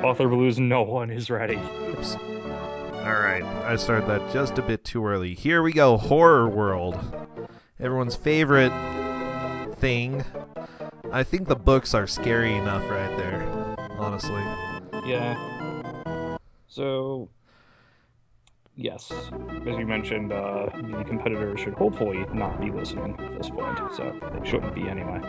Author Blues, no one is ready. Oops. Alright, I started that just a bit too early. Here we go, Horror World. Everyone's favorite thing. I think the books are scary enough right there, honestly. Yeah. So, yes, as you mentioned, the competitors should hopefully not be listening at this point, so they shouldn't be anyway.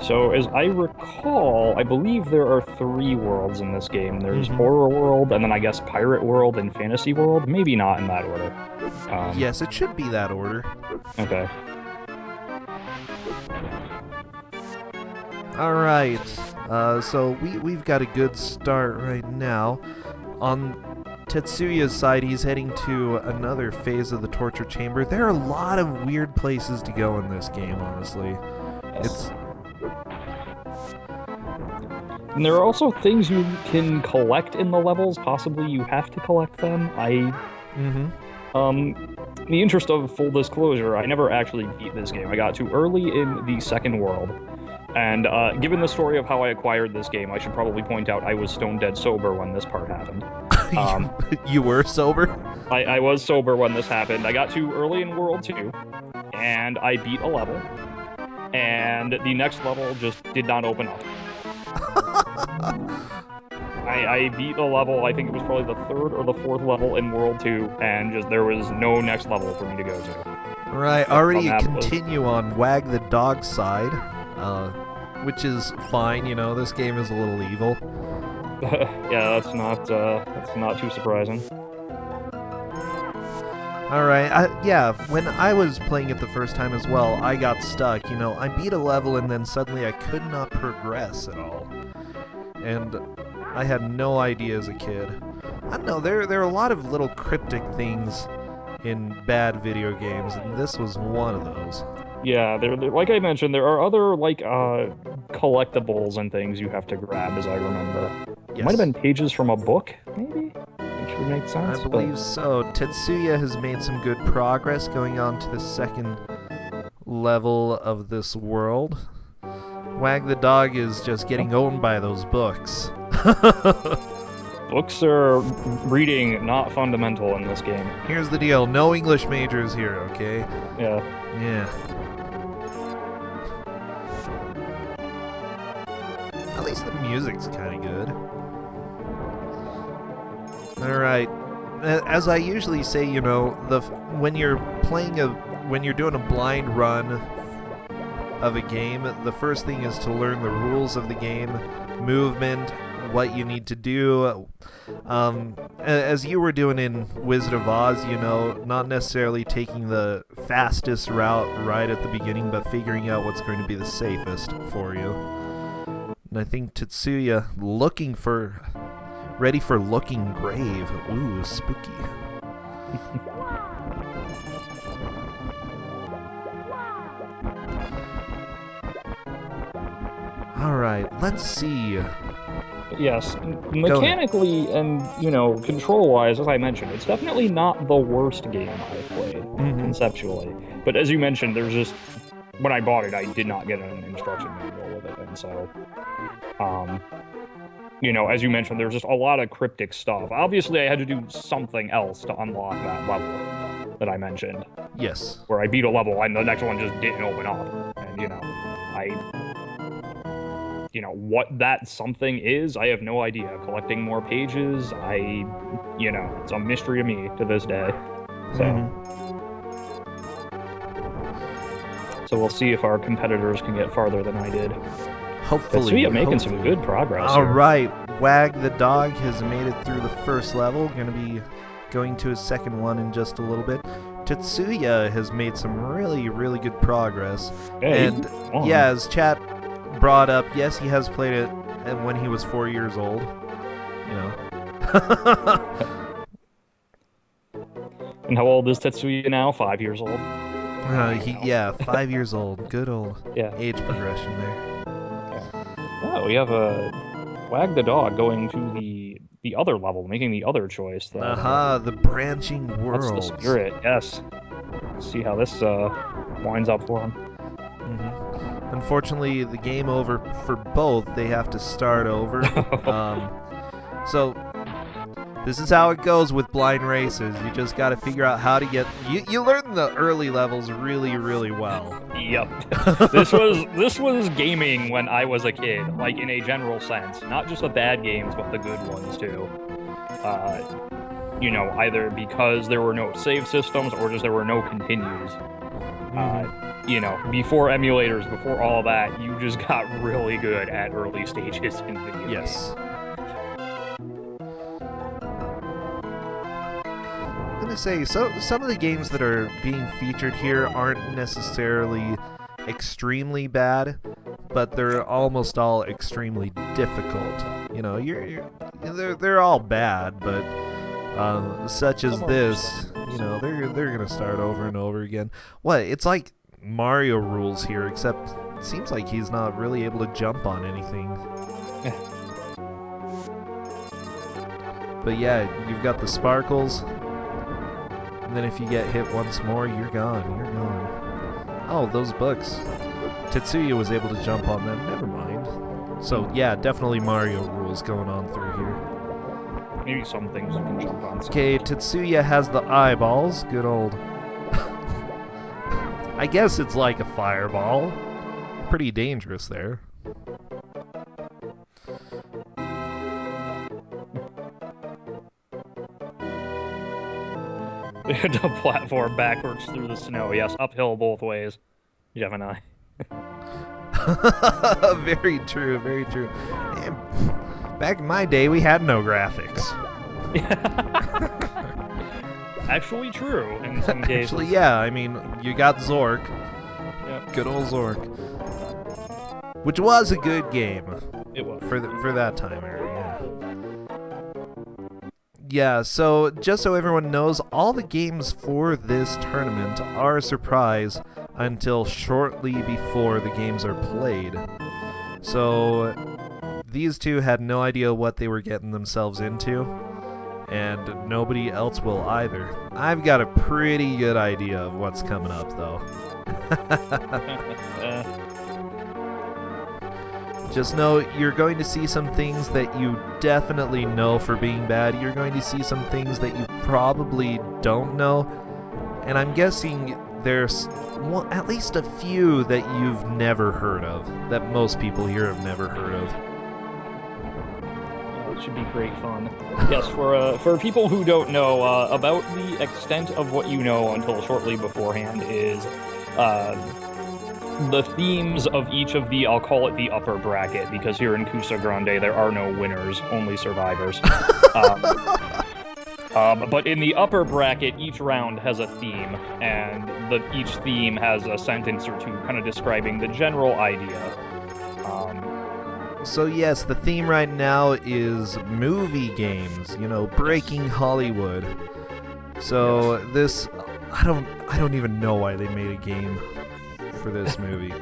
So, as I recall, I believe there are 3 worlds in this game. There's Horror World, and then I guess Pirate World and Fantasy World. Maybe not in that order. Yes, it should be that order. Okay. Alright, so we've got a good start right now. On Tetsuya's side, he's heading to another phase of the torture chamber. There are a lot of weird places to go in this game, honestly. Yes. And there are also things you can collect in the levels. Possibly you have to collect them. In the interest of full disclosure, I never actually beat this game. I got too early in the second world. And given the story of how I acquired this game, I should probably point out I was stone dead sober when this part happened. You were sober? I was sober when this happened. I got too early in World 2, and I beat a level. And the next level just did not open up. I beat a level, I think it was probably the 3rd or the 4th level in World 2, and just there was no next level for me to go to. Right, already continue on Wag the Dog's side, which is fine, you know, this game is a little evil. Yeah, that's not too surprising. Alright, yeah, when I was playing it the first time as well, I got stuck, you know, I beat a level and then suddenly I could not progress at all. And I had no idea as a kid. I don't know, there are a lot of little cryptic things in bad video games, and this was one of those. Yeah, like I mentioned, there are other, like, collectibles and things you have to grab, as I remember. Yes. It might have been pages from a book, maybe? Which would make sense. I believe so. Tetsuya has made some good progress going on to the second level of this world. Wag the Dog is just getting owned by those books. Books are reading not fundamental in this game. Here's the deal. No English majors here, okay? Yeah. Yeah. At least the music's kind of good. Alright. As I usually say, you know, when you're doing a blind run of a game, the first thing is to learn the rules of the game, movement, what you need to do. As you were doing in Wizard of Oz, you know, not necessarily taking the fastest route right at the beginning, but figuring out what's going to be the safest for you. And I think Tetsuya ready for Looking Grave. Ooh, spooky. Alright, let's see. Yes, mechanically and, you know, control-wise, as I mentioned, it's definitely not the worst game I've played, conceptually. But as you mentioned, there's just... When I bought it, I did not get an instruction manual with it, and so... you know, as you mentioned, there's just a lot of cryptic stuff. Obviously, I had to do something else to unlock that level that I mentioned. Yes. Where I beat a level, and the next one just didn't open up. And, you know, you know, what that something is, I have no idea. Collecting more pages, you know, it's a mystery to me to this day. So, so we'll see if our competitors can get farther than I did. Hopefully. Tetsuya making some good progress. Alright, Wag the Dog has made it through the first level. Gonna be going to his second one in just a little bit. Tetsuya has made some really, really good progress. Hey, and yeah, as chat brought up, yes, he has played it when he was 4 years old. You know. And how old is Tetsuya now? 5 years old? Yeah, 5 years old. Good old age progression there. Oh, we have a Wag the Dog going to the other level, making the other choice. The branching worlds. That's the spirit, yes. Let's see how this winds up for him. Unfortunately, the game over for both. They have to start over. So this is how it goes with blind races. You just got to figure out how to get. You learn the early levels really, really well. Yep. This was gaming when I was a kid, like in a general sense, not just the bad games, but the good ones too. Either because there were no save systems or just there were no continues. Before emulators, before all that, you just got really good at early stages in video games. Yes. I'm gonna say, so some of the games that are being featured here aren't necessarily extremely bad, but they're almost all extremely difficult. They're all bad, but such as this, they're gonna start over and over again. What? It's like Mario rules here, except it seems like he's not really able to jump on anything. But yeah, you've got the sparkles. And then if you get hit once more, you're gone. You're gone. Oh, those books. Tetsuya was able to jump on them. Never mind. So, yeah, definitely Mario rules going on through here. Maybe some things you can jump on. Okay, Tetsuya has the eyeballs. Good old. I guess it's like a fireball. Pretty dangerous there. To platform backwards through the snow. Yes, uphill both ways. Gemini. Very true, very true. And back in my day, we had no graphics. Actually true in some cases. Actually, yeah. I mean, you got Zork. Yep. Good old Zork. Which was a good game. It was. For that time era, yeah. Yeah, so just so everyone knows, all the games for this tournament are a surprise until shortly before the games are played. So these two had no idea what they were getting themselves into, and nobody else will either. I've got a pretty good idea of what's coming up, though. Just know you're going to see some things that you definitely know for being bad. You're going to see some things that you probably don't know. And I'm guessing there's at least a few that you've never heard of, that most people here have never heard of. It should be great fun. Yes, for people who don't know, about the extent of what you know until shortly beforehand is the themes of each of the, I'll call it the upper bracket, because here in Kusogrande there are no winners, only survivors. But in the upper bracket, each round has a theme, and each theme has a sentence or two kind of describing the general idea. So yes, the theme right now is movie games, breaking Hollywood. So yes. This, I don't even know why they made a game for this movie,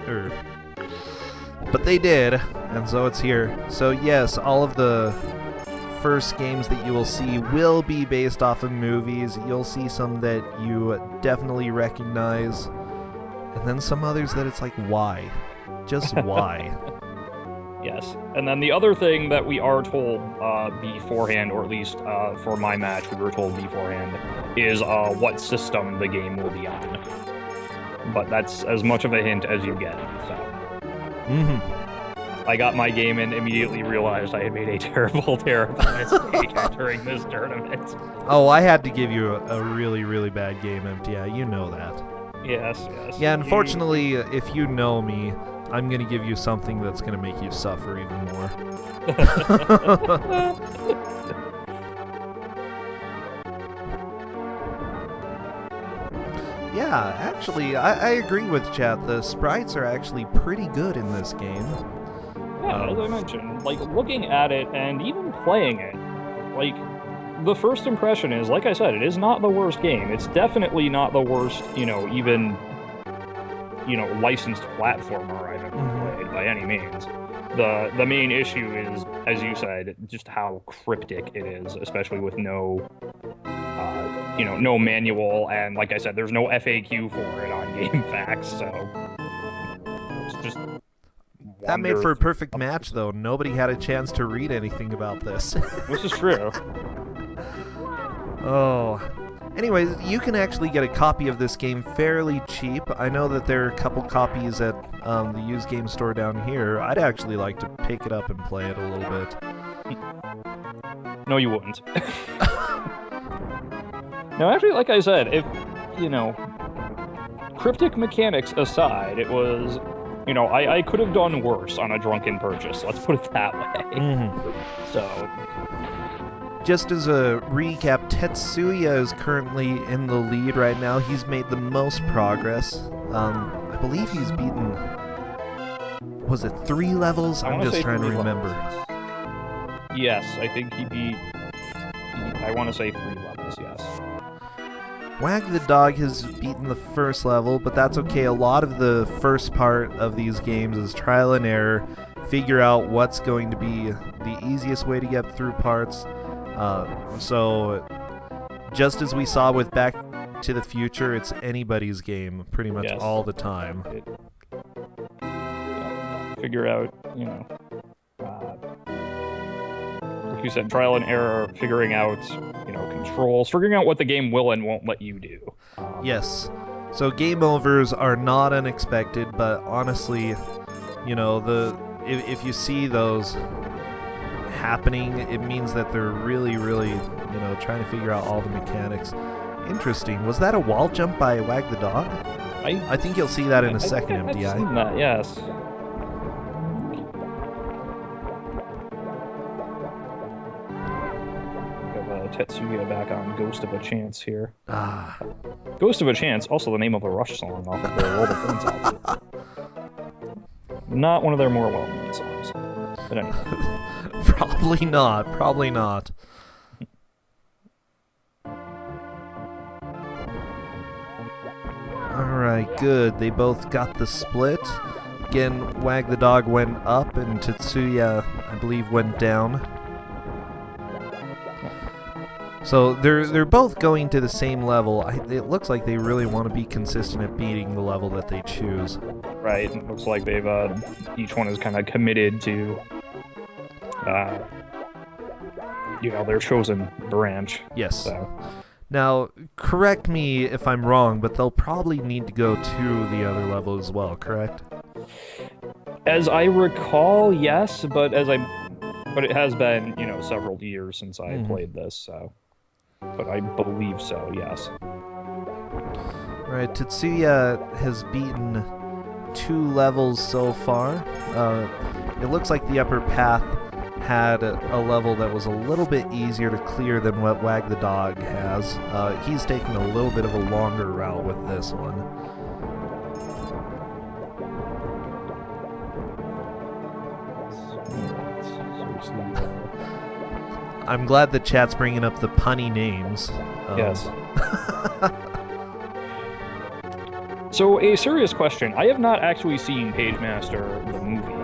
but they did, and so it's here. So yes, all of the first games that you will see will be based off of movies. You'll see some that you definitely recognize, and then some others that it's like, why? Just why? Yes, and then the other thing that we are told beforehand, or at least for my match we were told beforehand, is what system the game will be on. But that's as much of a hint as you get, so. I got my game and immediately realized I had made a terrible, terrible mistake during this tournament. Oh, I had to give you a really, really bad game, yeah, you know that. Yes. Yeah, unfortunately, if you know me, I'm going to give you something that's going to make you suffer even more. Yeah, actually, I agree with chat. The sprites are actually pretty good in this game. Yeah, as I mentioned, like, looking at it and even playing it, like, the first impression is, like I said, it is not the worst game. It's definitely not the worst, even, licensed platformer I've ever played, by any means. The main issue is, as you said, just how cryptic it is, especially with no manual, and like I said, there's no FAQ for it on GameFAQs, so it's just That made for a perfect match, though. Nobody had a chance to read anything about this. This is true. Oh. Anyways, you can actually get a copy of this game fairly cheap. I know that there are a couple copies at the used game store down here. I'd actually like to pick it up and play it a little bit. No, you wouldn't. No, actually, like I said, if, cryptic mechanics aside, it was, I could have done worse on a drunken purchase. Let's put it that way. Mm-hmm. So... Just as a recap, Tetsuya is currently in the lead right now. He's made the most progress. I believe he's beaten... Was it 3 levels? I'm just trying to remember. Yes, I think he beat... I want to say 3 levels, yes. Wag the Dog has beaten the first level, but that's okay. A lot of the first part of these games is trial and error. Figure out what's going to be the easiest way to get through parts. So, just as we saw with Back to the Future, it's anybody's game pretty much all the time. Figure out, like you said, trial and error, figuring out, controls, figuring out what the game will and won't let you do. Yes. So game overs are not unexpected, but honestly, if you see those happening, it means that they're really, really, trying to figure out all the mechanics. Interesting. Was that a wall jump by Wag the Dog? I think you'll see that in a second, MDI. I've seen that, yes. Tetsuya back on Ghost of a Chance here. Ghost of a Chance, also the name of a Rush song off of their Roll the Bones album. Not one of their more well-known songs. But anyway. Probably not. Alright, good. They both got the split. Again, Wag the Dog went up and Tetsuya, I believe, went down. So they're both going to the same level. It looks like they really want to be consistent at beating the level that they choose. Right. It looks like they've each one is kind of committed to their chosen branch. Yes. So. Now, correct me if I'm wrong, but they'll probably need to go to the other level as well, correct? As I recall, yes, but it has been, several years since I played this, so. But I believe so, yes. Right, Tetsuya has beaten 2 levels so far. It looks like the upper path had a level that was a little bit easier to clear than what Wag the Dog has. He's taken a little bit of a longer route with this one. I'm glad the chat's bringing up the punny names. Yes. So, a serious question. I have not actually seen Pagemaster, the movie.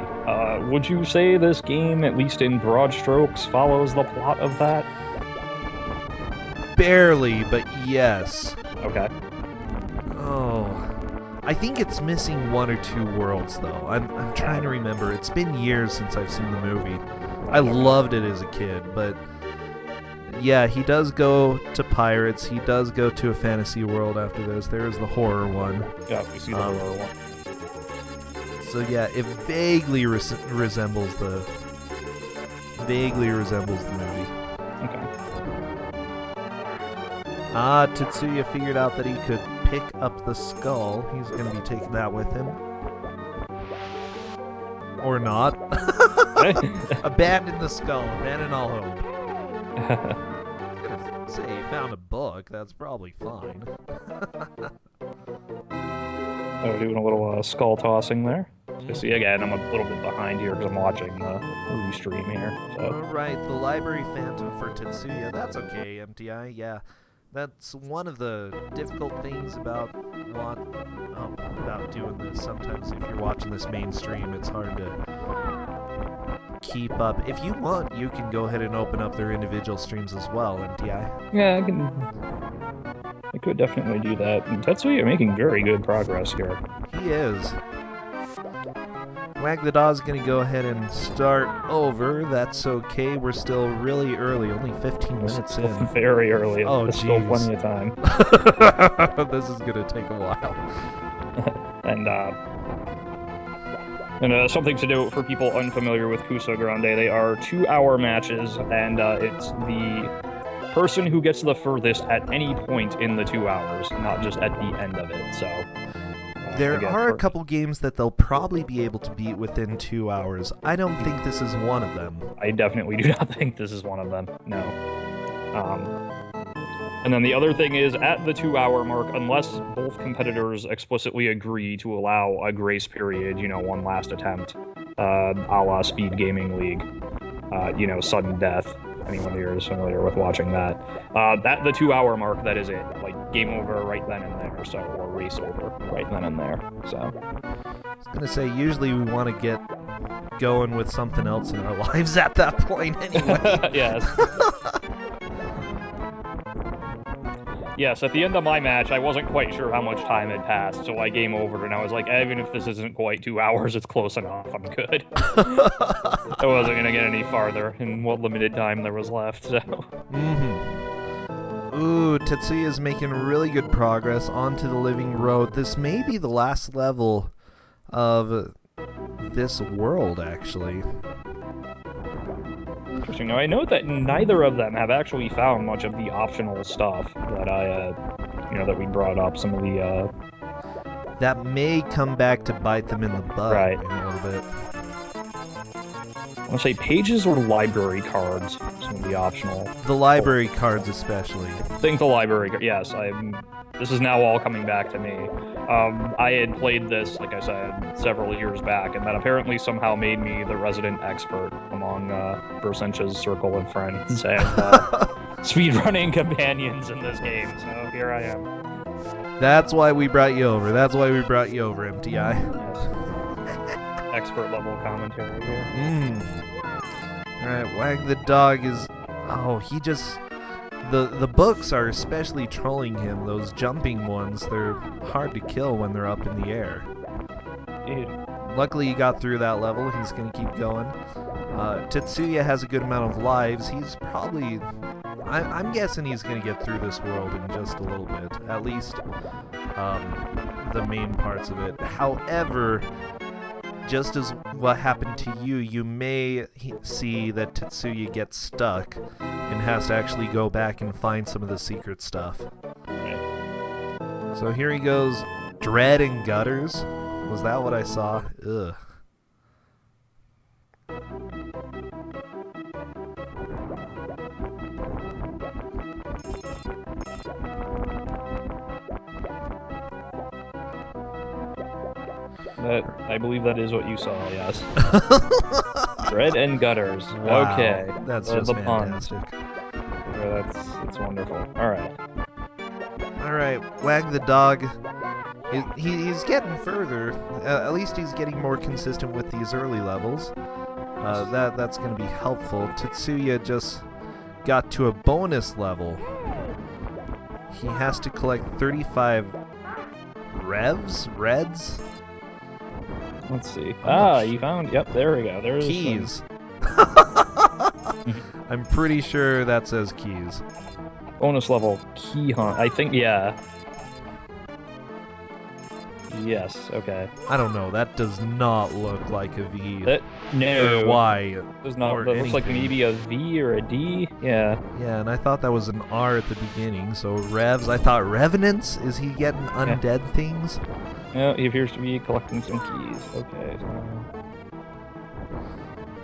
Would you say this game, at least in broad strokes, follows the plot of that? Barely, but yes. Okay. Oh. I think it's missing 1 or 2 worlds, though. I'm trying to remember. It's been years since I've seen the movie. I loved it as a kid, but... Yeah, he does go to pirates. He does go to a fantasy world after this. There is the horror one. Yeah, we see the horror one. So yeah, it vaguely resembles the movie. Okay. Tetsuya figured out that he could pick up the skull. He's going to be taking that with him. Or not. Abandon the skull. Abandon all hope. Say he found a book. That's probably fine. We're doing a little skull tossing there. So see, again, I'm a little bit behind here because I'm watching the restream here. So. Alright, the library phantom for Tetsuya. That's okay, MTI. Yeah, that's one of the difficult things about doing this. Sometimes if you're watching this mainstream, it's hard to keep up. If you want, you can go ahead and open up their individual streams as well, MTI. Yeah, I could definitely do that. And Tetsuya making very good progress here. He is. Wag the Dog's gonna go ahead and start over. That's okay. We're still really early, only 15 minutes in. Very early. Oh, There's still jeez. plenty of time. This is gonna take a while. And something to note for people unfamiliar with Kusogrande, they are 2-hour matches, and it's the person who gets the furthest at any point in the 2 hours, not just at the end of it. So there are a couple games that they'll probably be able to beat within 2 hours. I don't think this is one of them. I definitely do not think this is one of them. No. And then the other thing is, at the 2-hour mark, unless both competitors explicitly agree to allow a grace period, one last attempt, a la Speed Gaming League, sudden death, anyone here is familiar with watching that. At the 2-hour mark, that is it. Like, game over right then and there, or race over right then and there, so. I was gonna say, usually we want to get going with something else in our lives at that point anyway. Yes. Yes, at the end of my match, I wasn't quite sure how much time had passed, so I game over, and I was like, even if this isn't quite 2 hours, it's close enough, I'm good. I wasn't going to get any farther in what limited time there was left, so... Ooh, Tetsuya's making really good progress onto the living road. This may be the last level of this world, actually. Interesting. Now, I note that neither of them have actually found much of the optional stuff that that we brought up. Some of the, That may come back to bite them in the butt right. in a little bit. I want to say pages or library cards, some of the optional. The library cards especially. I think the library, yes. This is now all coming back to me. I had played this, like I said, several years back, and that apparently somehow made me the resident expert among Bersench's circle of friends and speedrunning companions in this game, so here I am. That's why we brought you over. That's why we brought you over, MTI. Yes. Expert level commentary here. Alright, Wag the Dog is... Oh, he just... The books are especially trolling him. Those jumping ones, they're hard to kill when they're up in the air. Dude. Luckily he got through that level. He's going to keep going. Tetsuya has a good amount of lives. He's probably... I'm guessing he's going to get through this world in just a little bit. At least the main parts of it. However, just as what happened to you, you may see that Tetsuya gets stuck and has to actually go back and find some of the secret stuff. So here he goes, Dread and Gutters. Was that what I saw? Ugh. I believe that is what you saw, yes. Dread and Gutters. Wow, okay. That's just fantastic. Yeah, that's wonderful. Alright. Alright, Wag the Dog. He's getting further. At least he's getting more consistent with these early levels. That's going to be helpful. Tetsuya just got to a bonus level. He has to collect 35 reds? Let's see. You found... Yep, there we go. There's keys. I'm pretty sure that says keys. Bonus level key hunt. I think, yeah. Yes, okay. I don't know. That does not look like a V. No. Or Y. Does not. That looks like maybe a V or a D. Yeah. Yeah, and I thought that was an R at the beginning. So revs. I thought revenants. Is he getting undead things? No, he appears to be collecting some keys. Okay. So...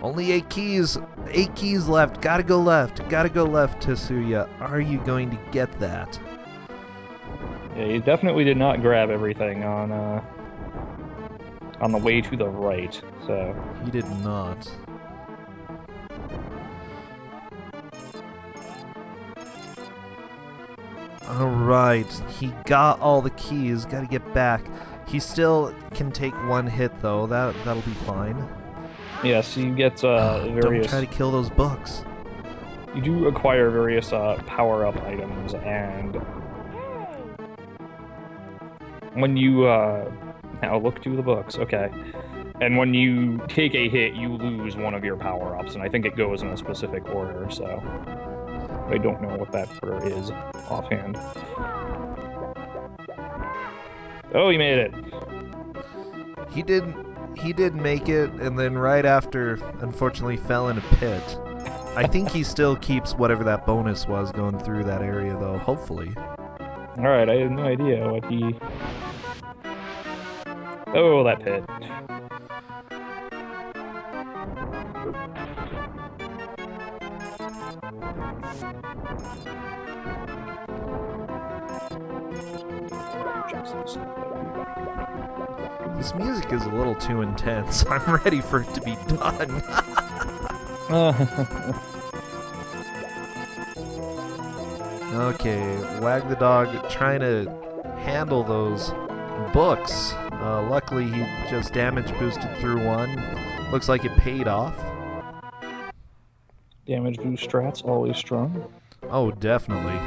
Only 8 keys. 8 keys left. Gotta go left. Gotta go left, Tetsuya. Are you going to get that? Yeah, he definitely did not grab everything on the way to the right, so... He did not. Alright, he got all the keys, gotta get back. He still can take one hit though, that'll be fine. Yes, you get various... Don't try to kill those books. You do acquire various power-up items, and... when you... now look to the books, okay. And when you take a hit, you lose one of your power-ups, and I think it goes in a specific order, so I don't know what that order is offhand. Oh, he made it. He did make it, and then right after, unfortunately, fell in a pit. I think he still keeps whatever that bonus was going through that area, though, hopefully. Alright, I have no idea what he... Oh, that pit. This music is a little too intense. I'm ready for it to be done. Okay, Wag the Dog trying to handle those books. Luckily, he just damage boosted through one. Looks like it paid off. Damage boost strats, always strong. Oh, definitely.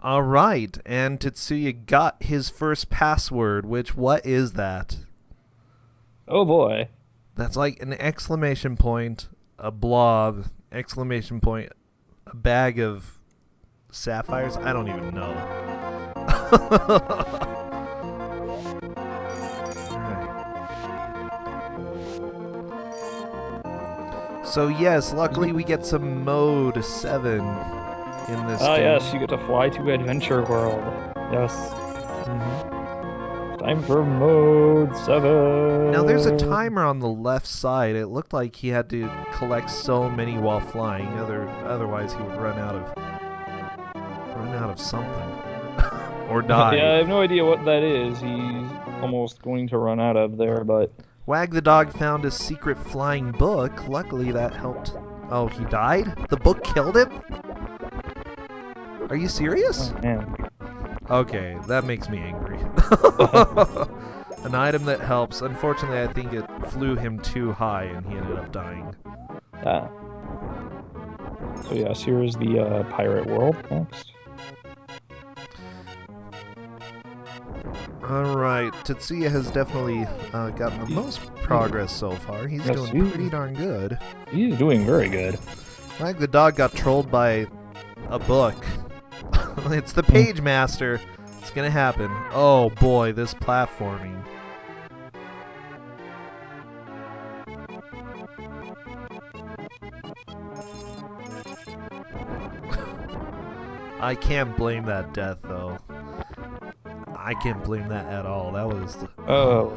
Alright, and Tetsuya got his first password, which, what is that? Oh boy. That's like an exclamation point, a blob, exclamation point, a bag of sapphires? I don't even know. Alright. So yes, luckily we get some mode 7 in this game. Yes, you get to fly to Adventure World. Yes. Time for mode 7. Now there's a timer on the left side. It looked like he had to collect so many while flying. Otherwise he would run out of something or die. Yeah, I have no idea what that is. He's almost going to run out of there, but Wag the Dog found a secret flying book. Luckily that helped. Oh, he died? The book killed him? Are you serious? oh, man. Okay, that makes me angry. An item that helps. Unfortunately, I think it flew him too high and he ended up dying. So yes, here's the pirate world next. Alright, Tetsuya has definitely gotten the most progress so far. He's doing pretty darn good. He's doing very good. Wag the Dog got trolled by a book. It's the Pagemaster. It's gonna happen. Oh boy, this platforming. I can't blame that death though. I can't blame that at all. That was the... Oh.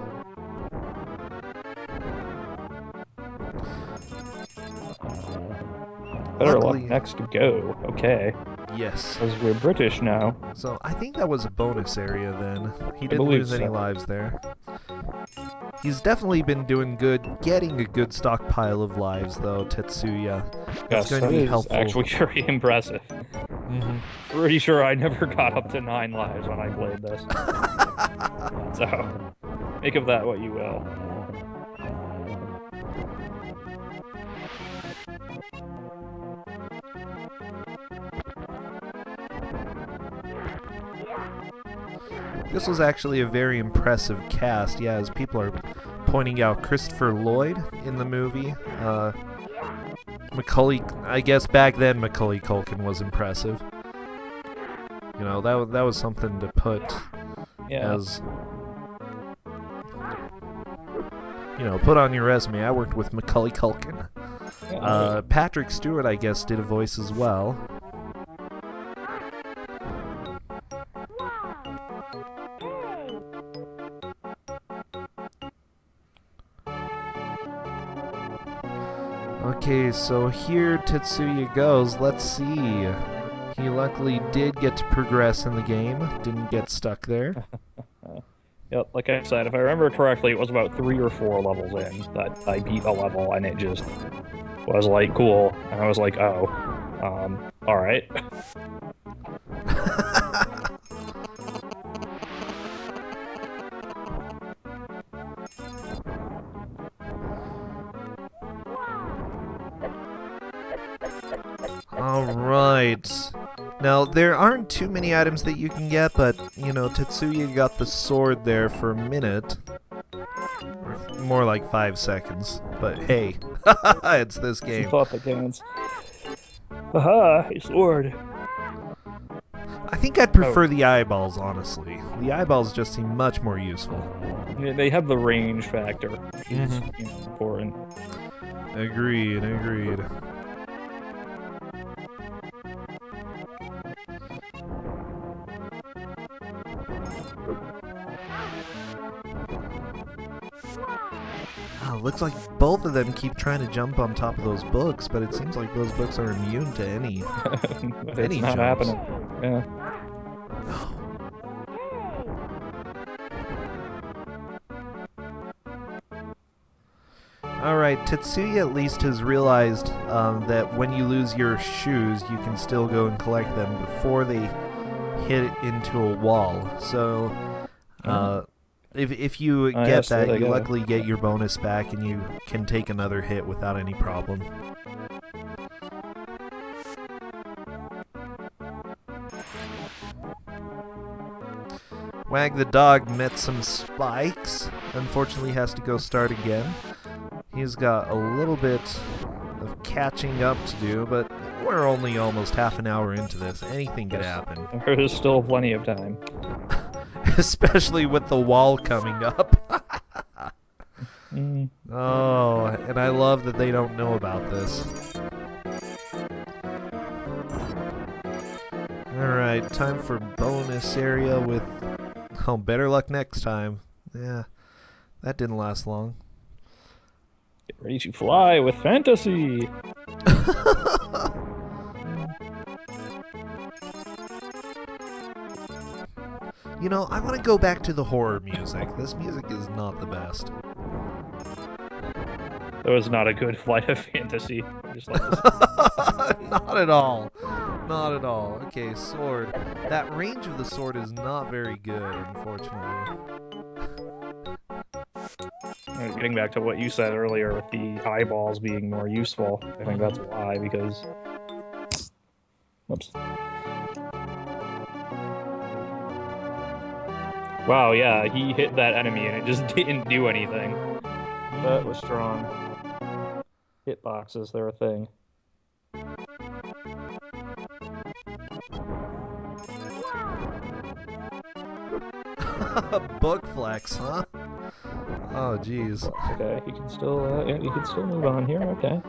Better luck next to go. Okay. Yes. Because we're British now. So I think that was a bonus area then. He didn't lose any lives there. He's definitely been doing good, getting a good stockpile of lives though, Tetsuya. That's going to be helpful. Actually very impressive. Pretty sure I never got up to 9 lives when I played this. So, make of that what you will. This was actually a very impressive cast, yeah, as people are pointing out Christopher Lloyd in the movie. Macaulay, I guess back then Macaulay Culkin was impressive. You know, that was something to put as, you know, put on your resume. I worked with Macaulay Culkin. Patrick Stewart, I guess, did a voice as well. Okay, so here Tetsuya goes. Let's see. He luckily did get to progress in the game. Didn't get stuck there. Yep, like I said, if I remember correctly, it was about 3 or 4 levels in that I beat a level, and it just was like, cool. And I was like, oh, alright. Alright. Now, there aren't too many items that you can get, but, you know, Tetsuya got the sword there for a minute. Or more like 5 seconds. But hey, it's this It's game. the thought that counts. Haha, a sword. I think I'd prefer the eyeballs, honestly. The eyeballs just seem much more useful. They have the range factor, which is important. Agreed. Oh, looks like both of them keep trying to jump on top of those books, but it seems like those books are immune to any It's not jumps. happening. Yeah. Alright, Tetsuya at least has realized that when you lose your shoes, you can still go and collect them before they hit into a wall. So, if you get that, you luckily get your bonus back and you can take another hit without any problem. Wag the dog met some spikes. Unfortunately has to go start again. He's got a little bit of catching up to do, but we're only almost half an hour into this. Anything could happen. There's still plenty of time. Especially with the wall coming up. Oh, and I love that they don't know about this. Alright, time for bonus area with... Oh, better luck next time. Yeah, that didn't last long. Get ready to fly with fantasy! You know, I want to go back to the horror music. This music is not the best. That was not a good flight of fantasy. Just like this. Not at all. Not at all. Okay, sword. That range of the sword is not very good, unfortunately. Getting back to what you said earlier with the eyeballs being more useful, I think that's why, because... Whoops. Wow, yeah, he hit that enemy and it just didn't do anything. That was strong. Hitboxes, they're a thing. Book flex, huh? Oh, jeez. Okay, you can still, yeah, you can still move on here. Okay.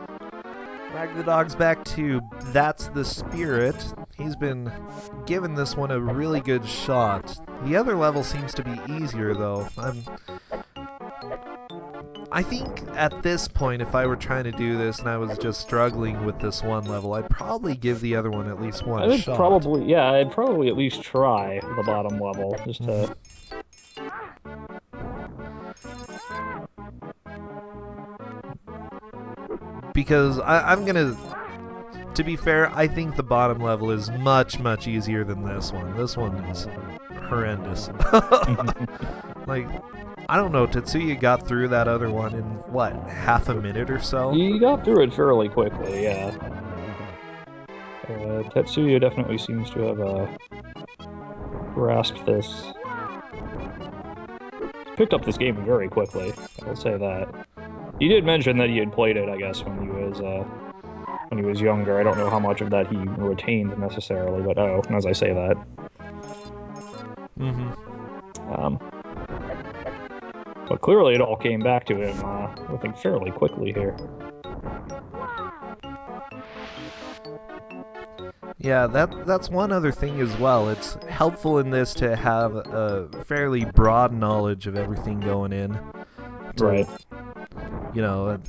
Wag the dog's back to That's the Spirit. He's been giving this one a really good shot. The other level seems to be easier, though. I think at this point, if I were trying to do this and I was just struggling with this one level, I'd probably give the other one at least one shot. I'd probably at least try the bottom level, just to... Because I'm gonna... To be fair, I think the bottom level is much, much easier than this one. This one is horrendous. Like... I don't know, Tetsuya got through that other one in, what, half a minute or so? He got through it fairly quickly, yeah. Tetsuya definitely seems to have grasped this. He's picked up this game very quickly, I will say that. He did mention that he had played it, I guess, when he was younger. I don't know how much of that he retained necessarily, but as I say that. But clearly it all came back to him, I think, fairly quickly here. Yeah, that's one other thing as well. It's helpful in this to have a fairly broad knowledge of everything going in. Right. You know,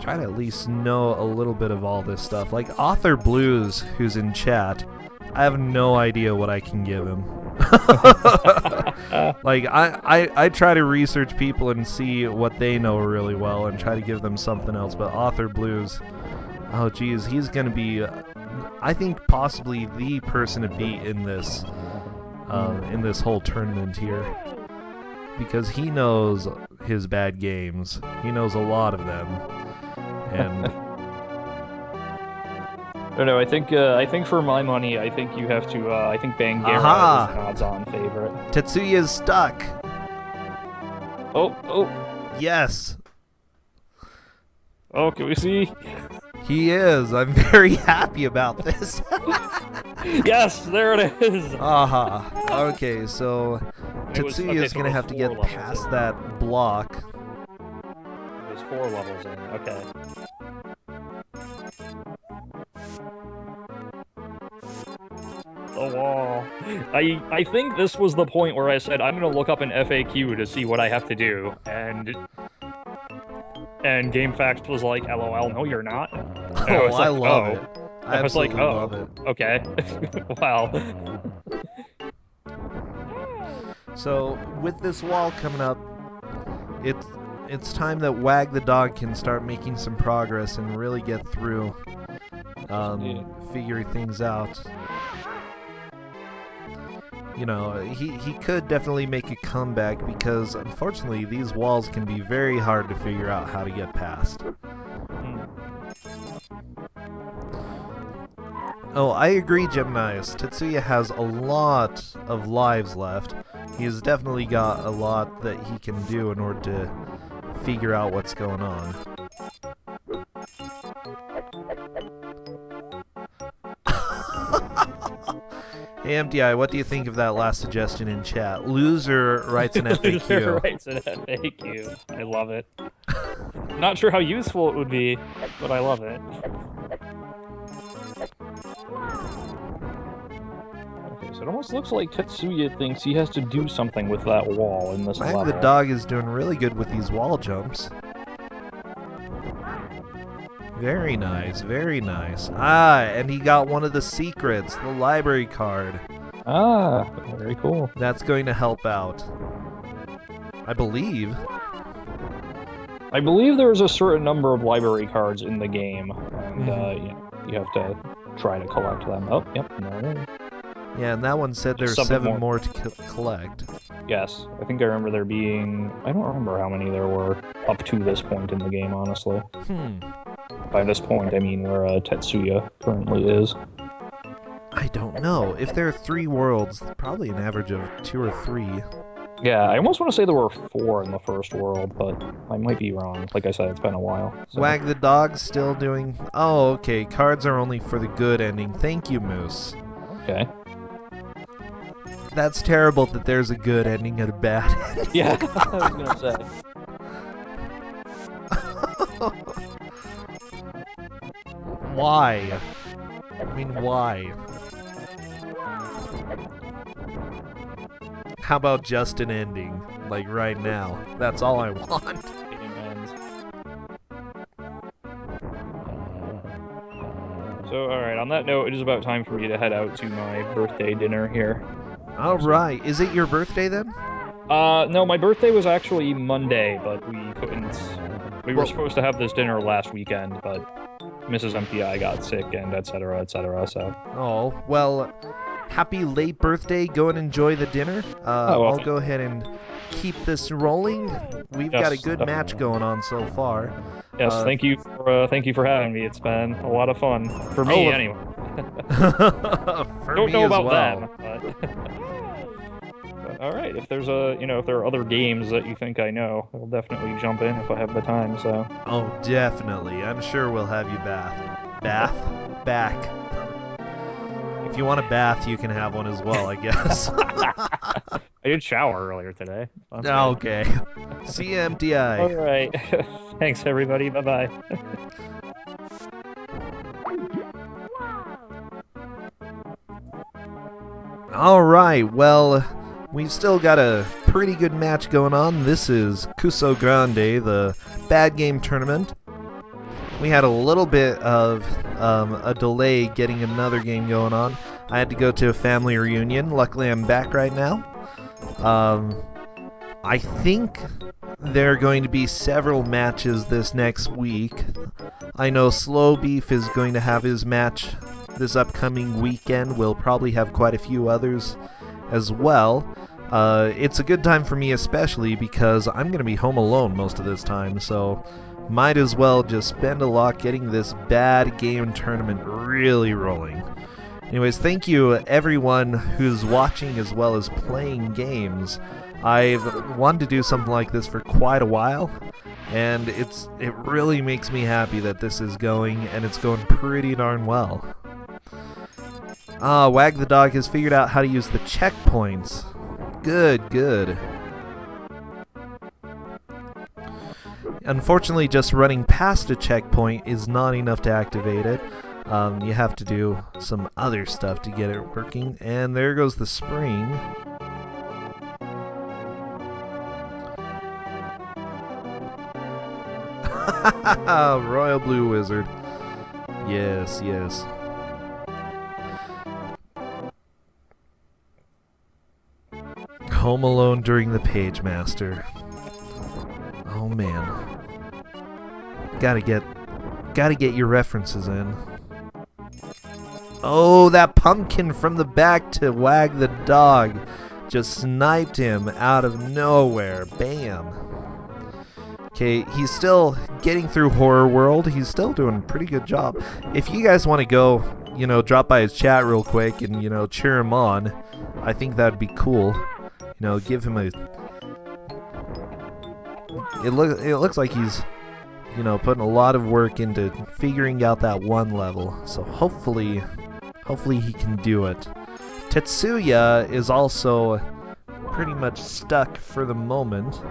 try to at least know a little bit of all this stuff. Like Author Blues, who's in chat, I have no idea what I can give him. Like, I try to research people and see what they know really well and try to give them something else, but Author Blues, oh geez, he's gonna be, I think, possibly the person to beat in this whole tournament here. Because he knows his bad games. He knows a lot of them. And No, I think for my money, I think you have to. I think Bangera is an Aha! odds-on favorite. Tetsuya's stuck. Oh, oh, Yes, oh! Can we see? he is. I'm very happy about this. Yes, there it is. Aha. Okay, so Tetsuya is so gonna it was have to 4 get levels past in. that block. There's 4 levels in. Okay. The wall. I think this was the point where I said I'm gonna look up an FAQ to see what I have to do, and GameFAQs was like, "LOL, no, you're not." And I Oh, was I like, love "Oh." it. I I was like, absolutely "Oh, love it. okay." Wow. So with this wall coming up, it's time that Wag the dog can start making some progress and really get through figuring things out. You know, he could definitely make a comeback because unfortunately these walls can be very hard to figure out how to get past. Oh, I agree, Geminius. Tetsuya has a lot of lives left. He's definitely got a lot that he can do in order to figure out what's going on. Hey, MTI, what do you think of that last suggestion in chat? Loser writes an FAQ. Loser writes an FAQ. I love it. Not sure how useful it would be, but I love it. Okay, so it almost looks like Tetsuya thinks he has to do something with that wall in this level. The dog is doing really good with these wall jumps. Very nice, very nice. Ah, and he got one of the secrets, the library card. Ah, very cool. That's going to help out. I believe. I believe there's a certain number of library cards in the game, and yeah, you have to try to collect them. Oh, yep, no. Yeah, and that one said there's 7 more to collect. Yes, I think I remember there being... I don't remember how many there were up to this point in the game, honestly. By this point, I mean where Tetsuya currently is. I don't know. If there are 3 worlds, probably an average of 2 or 3. Yeah, I almost want to say there were 4 in the first world, but I might be wrong. Like I said, it's been a while. So. Wag the dog still doing... Oh, okay. Cards are only for the good ending. Thank you, Moose. Okay. That's terrible that there's a good ending and a bad ending. Yeah, I was gonna say. Why? I mean, why? How about just an ending? Like right now. That's all I want. So, alright, on that note, it is about time for me to head out to my birthday dinner here. Alright, is it your birthday then? No, my birthday was actually Monday, but we couldn't... We were supposed to have this dinner last weekend, but Mrs. MPI got sick and etc., so... Oh, well, happy late birthday. Go and enjoy the dinner. I'll go ahead and keep this rolling. We've got a good match going on so far. Yes, thank you for having me. It's been a lot of fun. For me, anyway. Don't know about them, but... Alright, if there's if there are other games that you think I know, I'll definitely jump in if I have the time, so... Oh, definitely. I'm sure we'll have you back. If you want a bath, you can have one as well, I guess. I did shower earlier today. Okay. See you, MTI. Alright. Thanks, everybody. Bye-bye. Alright, well... We've still got a pretty good match going on. This is Kusogrande, the bad game tournament. We had a little bit of a delay getting another game going on. I had to go to a family reunion. Luckily, I'm back right now. I think there are going to be several matches this next week. I know Slow Beef is going to have his match this upcoming weekend. We'll probably have quite a few others as well. It's a good time for me especially because I'm going to be home alone most of this time, so might as well just spend a lot getting this bad game tournament really rolling. Anyways, thank you everyone who's watching as well as playing games. I've wanted to do something like this for quite a while, and it really makes me happy that this is going, and it's going pretty darn well. Wag the Dog has figured out how to use the checkpoints. Good, good. Unfortunately, just running past a checkpoint is not enough to activate it. You have to do some other stuff to get it working. And there goes the spring. Royal Blue Wizard. Yes, yes. Home Alone during the Pagemaster. Oh man. Gotta get your references in. Oh, that pumpkin from the back to Wag the Dog just sniped him out of nowhere. Bam. Okay, he's still getting through Horror World. He's still doing a pretty good job. If you guys want to go, drop by his chat real quick and, cheer him on, I think that'd be cool. Give him a... It looks like he's, putting a lot of work into figuring out that one level. So hopefully he can do it. Tetsuya is also pretty much stuck for the moment.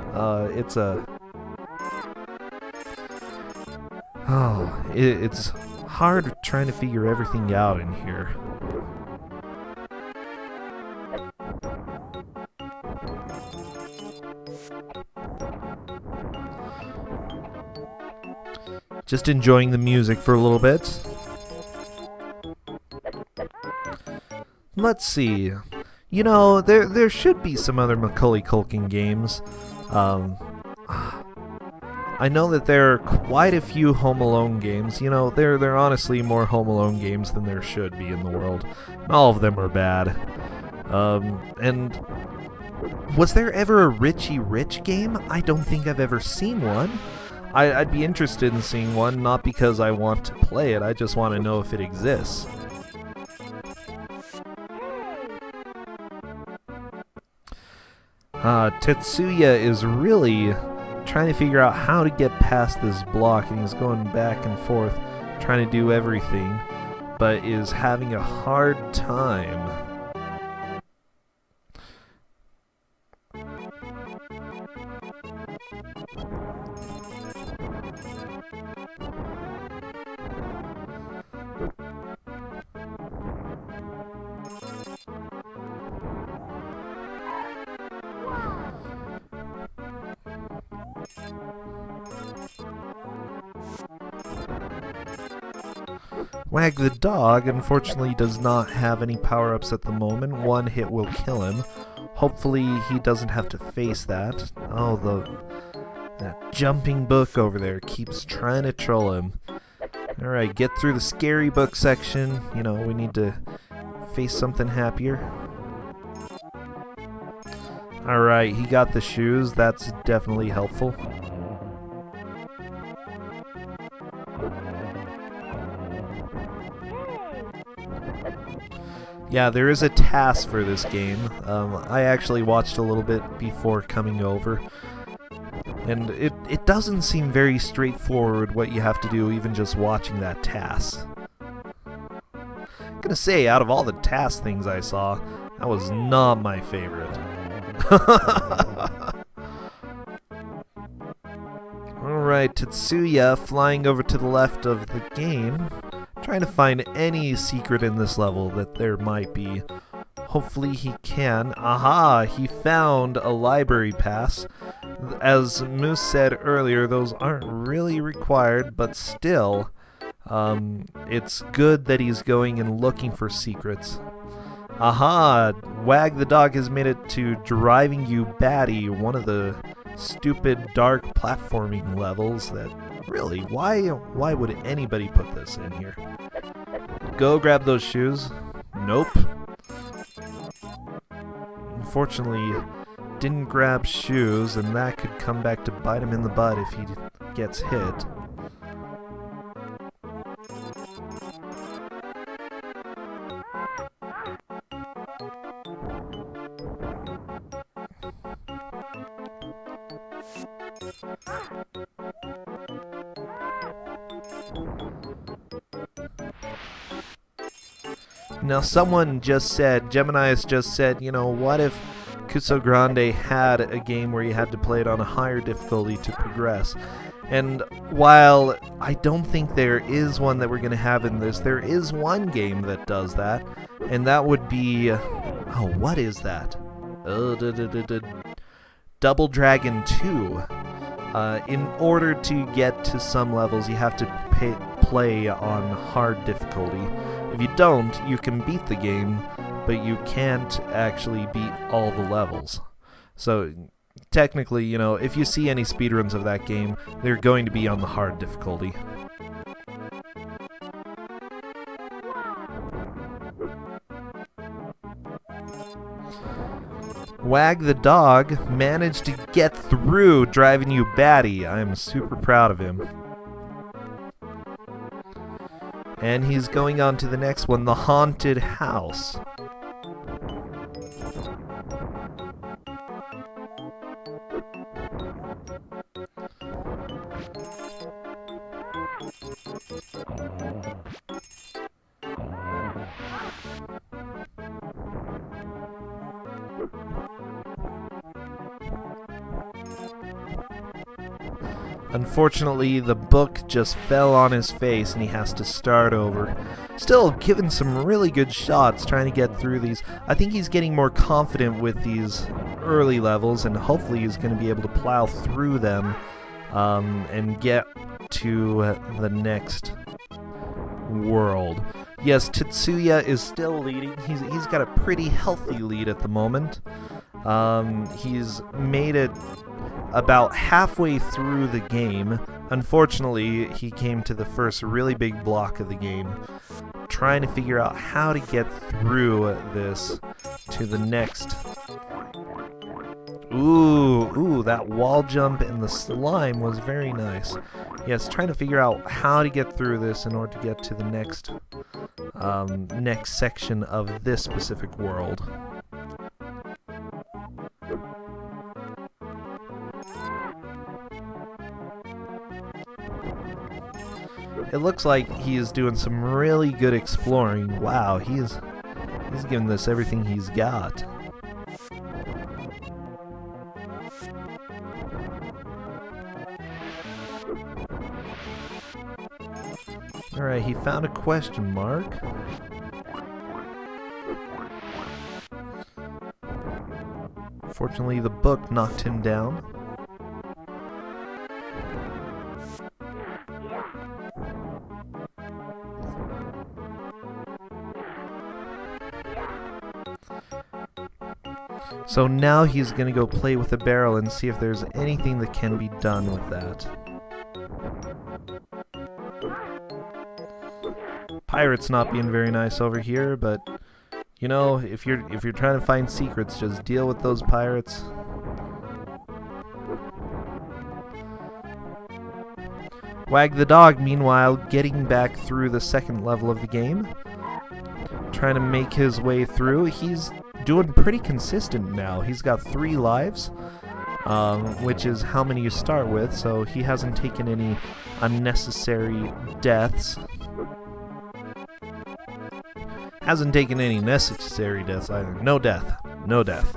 It's hard trying to figure everything out in here. Just enjoying the music for a little bit. Let's see. There should be some other Macaulay Culkin games. I know that there are quite a few Home Alone games. There are honestly more Home Alone games than there should be in the world. All of them are bad. And was there ever a Richie Rich game? I don't think I've ever seen one. I'd be interested in seeing one, not because I want to play it, I just want to know if it exists. Tetsuya is really trying to figure out how to get past this block, and he's going back and forth, trying to do everything, but is having a hard time. Wag the Dog, unfortunately, does not have any power-ups at the moment. One hit will kill him. Hopefully, he doesn't have to face that. Oh, that jumping book over there keeps trying to troll him. Alright, get through the scary book section. We need to face something happier. Alright, he got the shoes. That's definitely helpful. Yeah, there is a task for this game. I actually watched a little bit before coming over, and it doesn't seem very straightforward what you have to do even just watching that task. I'm gonna say, out of all the task things I saw, that was not my favorite. Alright, Tetsuya flying over to the left of the game, trying to find any secret in this level that there might be. Hopefully he can. Aha! He found a library pass. As Moose said earlier, those aren't really required, but still, it's good that he's going and looking for secrets. Aha! Wag the Dog has made it to Driving You Batty, one of the stupid dark platforming levels that really, why would anybody put this in here? Go grab those shoes. Nope. Unfortunately, didn't grab shoes, and that could come back to bite him in the butt if he gets hit. Now someone just said, Gemini's just said, you know, what if Kusogrande had a game where you had to play it on a higher difficulty to progress? And while I don't think there is one that we're going to have in this, there is one game that does that, and that would be... oh, what is that? Double Dragon 2. In order to get to some levels, you have to play on hard difficulty. If you don't, you can beat the game, but you can't actually beat all the levels. So technically, you know, if you see any speedruns of that game, they're going to be on the hard difficulty. Wag the dog managed to get through driving you batty. I'm super proud of him. And he's going on to the next one, the haunted house. Unfortunately, the book just fell on his face and he has to start over. Still given some really good shots trying to get through these. I think he's getting more confident with these early levels, and hopefully he's going to be able to plow through them and get to the next world. Yes, Tetsuya is still leading. He's got a pretty healthy lead at the moment. He's made it about halfway through the game. Unfortunately, he came to the first really big block of the game, trying to figure out how to get through this to the next. Ooh, that wall jump and the slime was very nice. Yes, trying to figure out how to get through this in order to get to the next section of this specific world. It looks like he is doing some really good exploring. Wow, he's giving this everything he's got. Alright, he found a question mark. Fortunately, the book knocked him down. So now he's going to go play with the barrel and see if there's anything that can be done with that. Pirate's not being very nice over here, but you know, if you're trying to find secrets, just deal with those pirates. Wag the dog, meanwhile, getting back through the second level of the game, trying to make his way through. He's doing pretty consistent now. He's got 3 lives, which is how many you start with, so he hasn't taken any unnecessary deaths. Hasn't taken any necessary deaths either. No death. No death.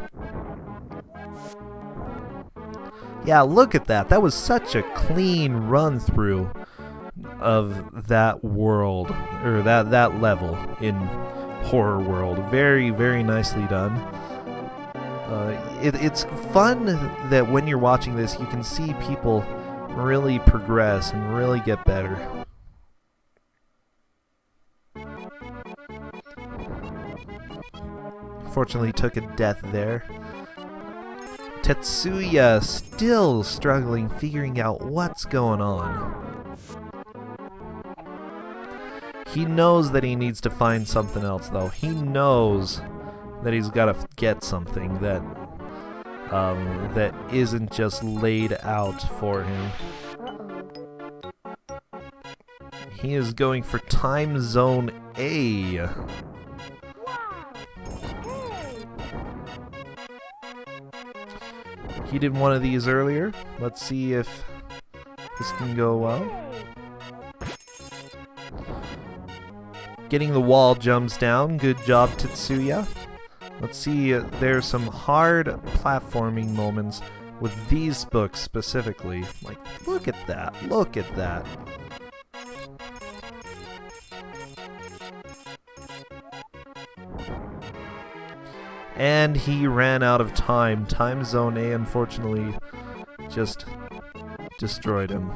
Yeah, look at that. That was such a clean run through of that world, or that level in Horror World. Very, very nicely done. It's fun that when you're watching this, you can see people really progress and really get better. Fortunately, took a death there. Tetsuya still struggling, figuring out what's going on. He knows that he needs to find something else, though. He knows that he's got to get something that that isn't just laid out for him. He is going for Time Zone A. He did one of these earlier. Let's see if this can go well. Getting the wall jumps down. Good job, Tetsuya. Let's see, there's some hard platforming moments with these books specifically. Like, look at that. Look at that. And he ran out of time. Time Zone A, unfortunately, just destroyed him.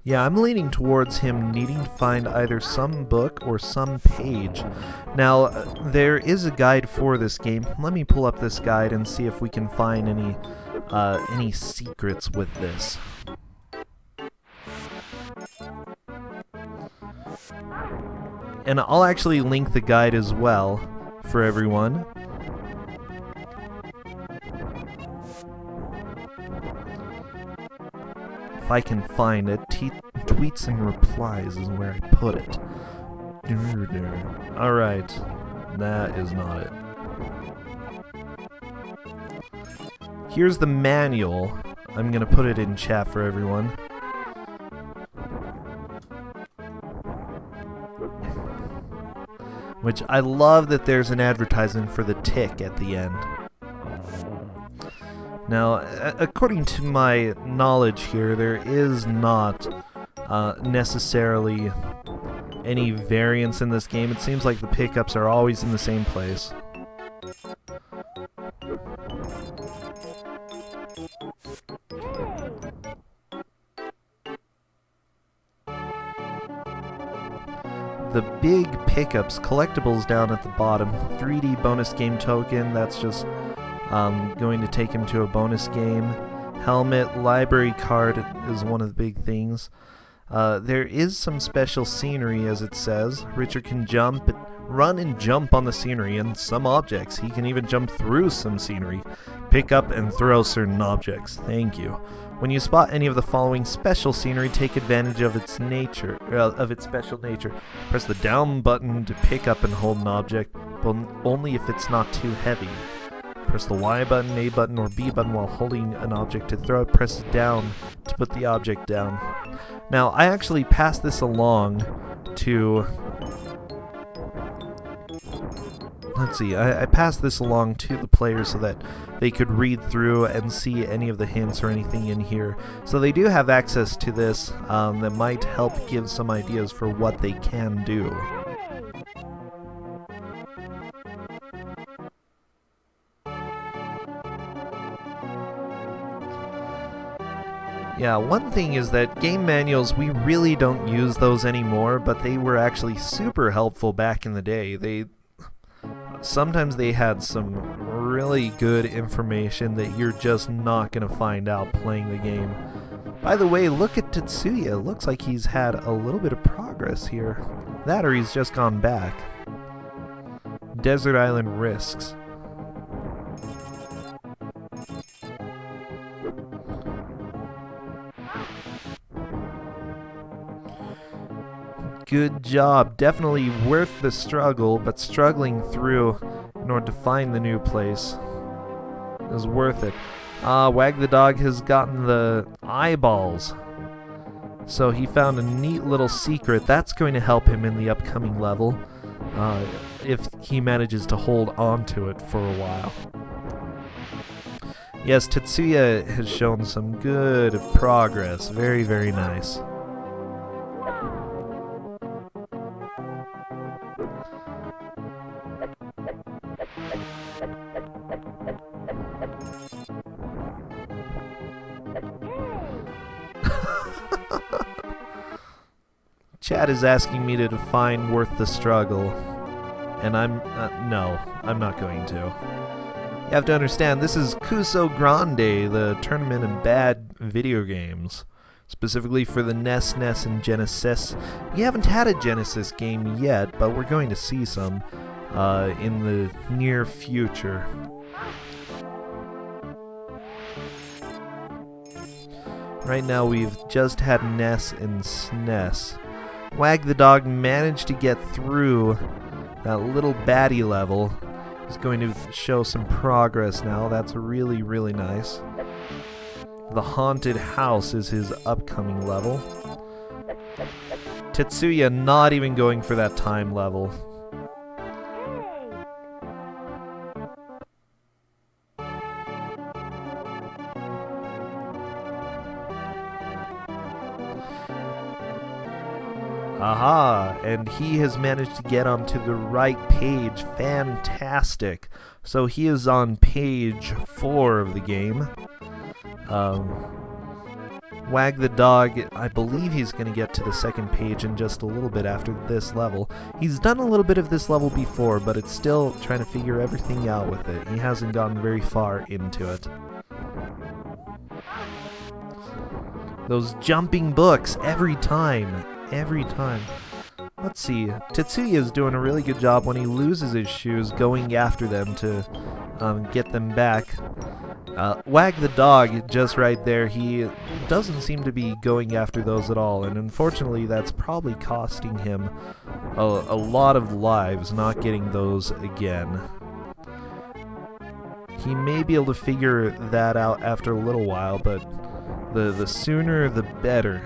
Yeah, I'm leaning towards him needing to find either some book or some page. Now, there is a guide for this game. Let me pull up this guide and see if we can find any secrets with this. And I'll actually link the guide as well for everyone. If I can find it, tweets and replies is where I put it. Alright, that is not it. Here's the manual. I'm gonna put it in chat for everyone. Which I love that there's an advertisement for the tick at the end. Now, according to my knowledge here, there is not necessarily any variance in this game. It seems like the pickups are always in the same place. The big pickups, collectibles down at the bottom. 3D bonus game token, that's just going to take him to a bonus game. Helmet, library card is one of the big things. There is some special scenery, as it says. Richard can run and jump on the scenery and some objects. He can even jump through some scenery. Pick up and throw certain objects. Thank you. When you spot any of the following special scenery, take advantage of its nature, of its special nature. Press the down button to pick up and hold an object, but only if it's not too heavy. Press the Y button, A button, or B button while holding an object to throw it. Press down to put the object down. Now, I actually passed this along to... Let's see, I passed this along to the players so that they could read through and see any of the hints or anything in here. So they do have access to this that might help give some ideas for what they can do. Yeah, one thing is that game manuals, we really don't use those anymore, but they were actually super helpful back in the day. Sometimes they had some really good information that you're just not going to find out playing the game. By the way, look at Tetsuya. Looks like he's had a little bit of progress here. That or he's just gone back. Desert Island Risks. Good job. Definitely worth the struggle, but struggling through in order to find the new place is worth it. Wag the dog has gotten the eyeballs. So he found a neat little secret. That's going to help him in the upcoming level if he manages to hold on to it for a while. Yes, Tetsuya has shown some good progress. Very, very nice. Chad is asking me to define worth the struggle, and no, I'm not going to. You have to understand, this is Kusogrande, the tournament of bad video games. Specifically for the NES, NES, and Genesis. We haven't had a Genesis game yet, but we're going to see some in the near future. Right now we've just had NES and SNES. Wag the Dog managed to get through that little baddie level. He's going to show some progress now. That's really, really nice. The Haunted House is his upcoming level. Tetsuya not even going for that time level. Aha! And he has managed to get onto the right page. Fantastic. So he is on page 4 of the game. Wag the Dog, I believe he's going to get to the second page in just a little bit after this level. He's done a little bit of this level before, but it's still trying to figure everything out with it. He hasn't gotten very far into it. Those jumping books, every time. Every time. Let's see, Tetsuya is doing a really good job when he loses his shoes going after them to get them back. Wag the Dog, just right there, he doesn't seem to be going after those at all, and unfortunately that's probably costing him a lot of lives not getting those again. He may be able to figure that out after a little while, but the sooner the better.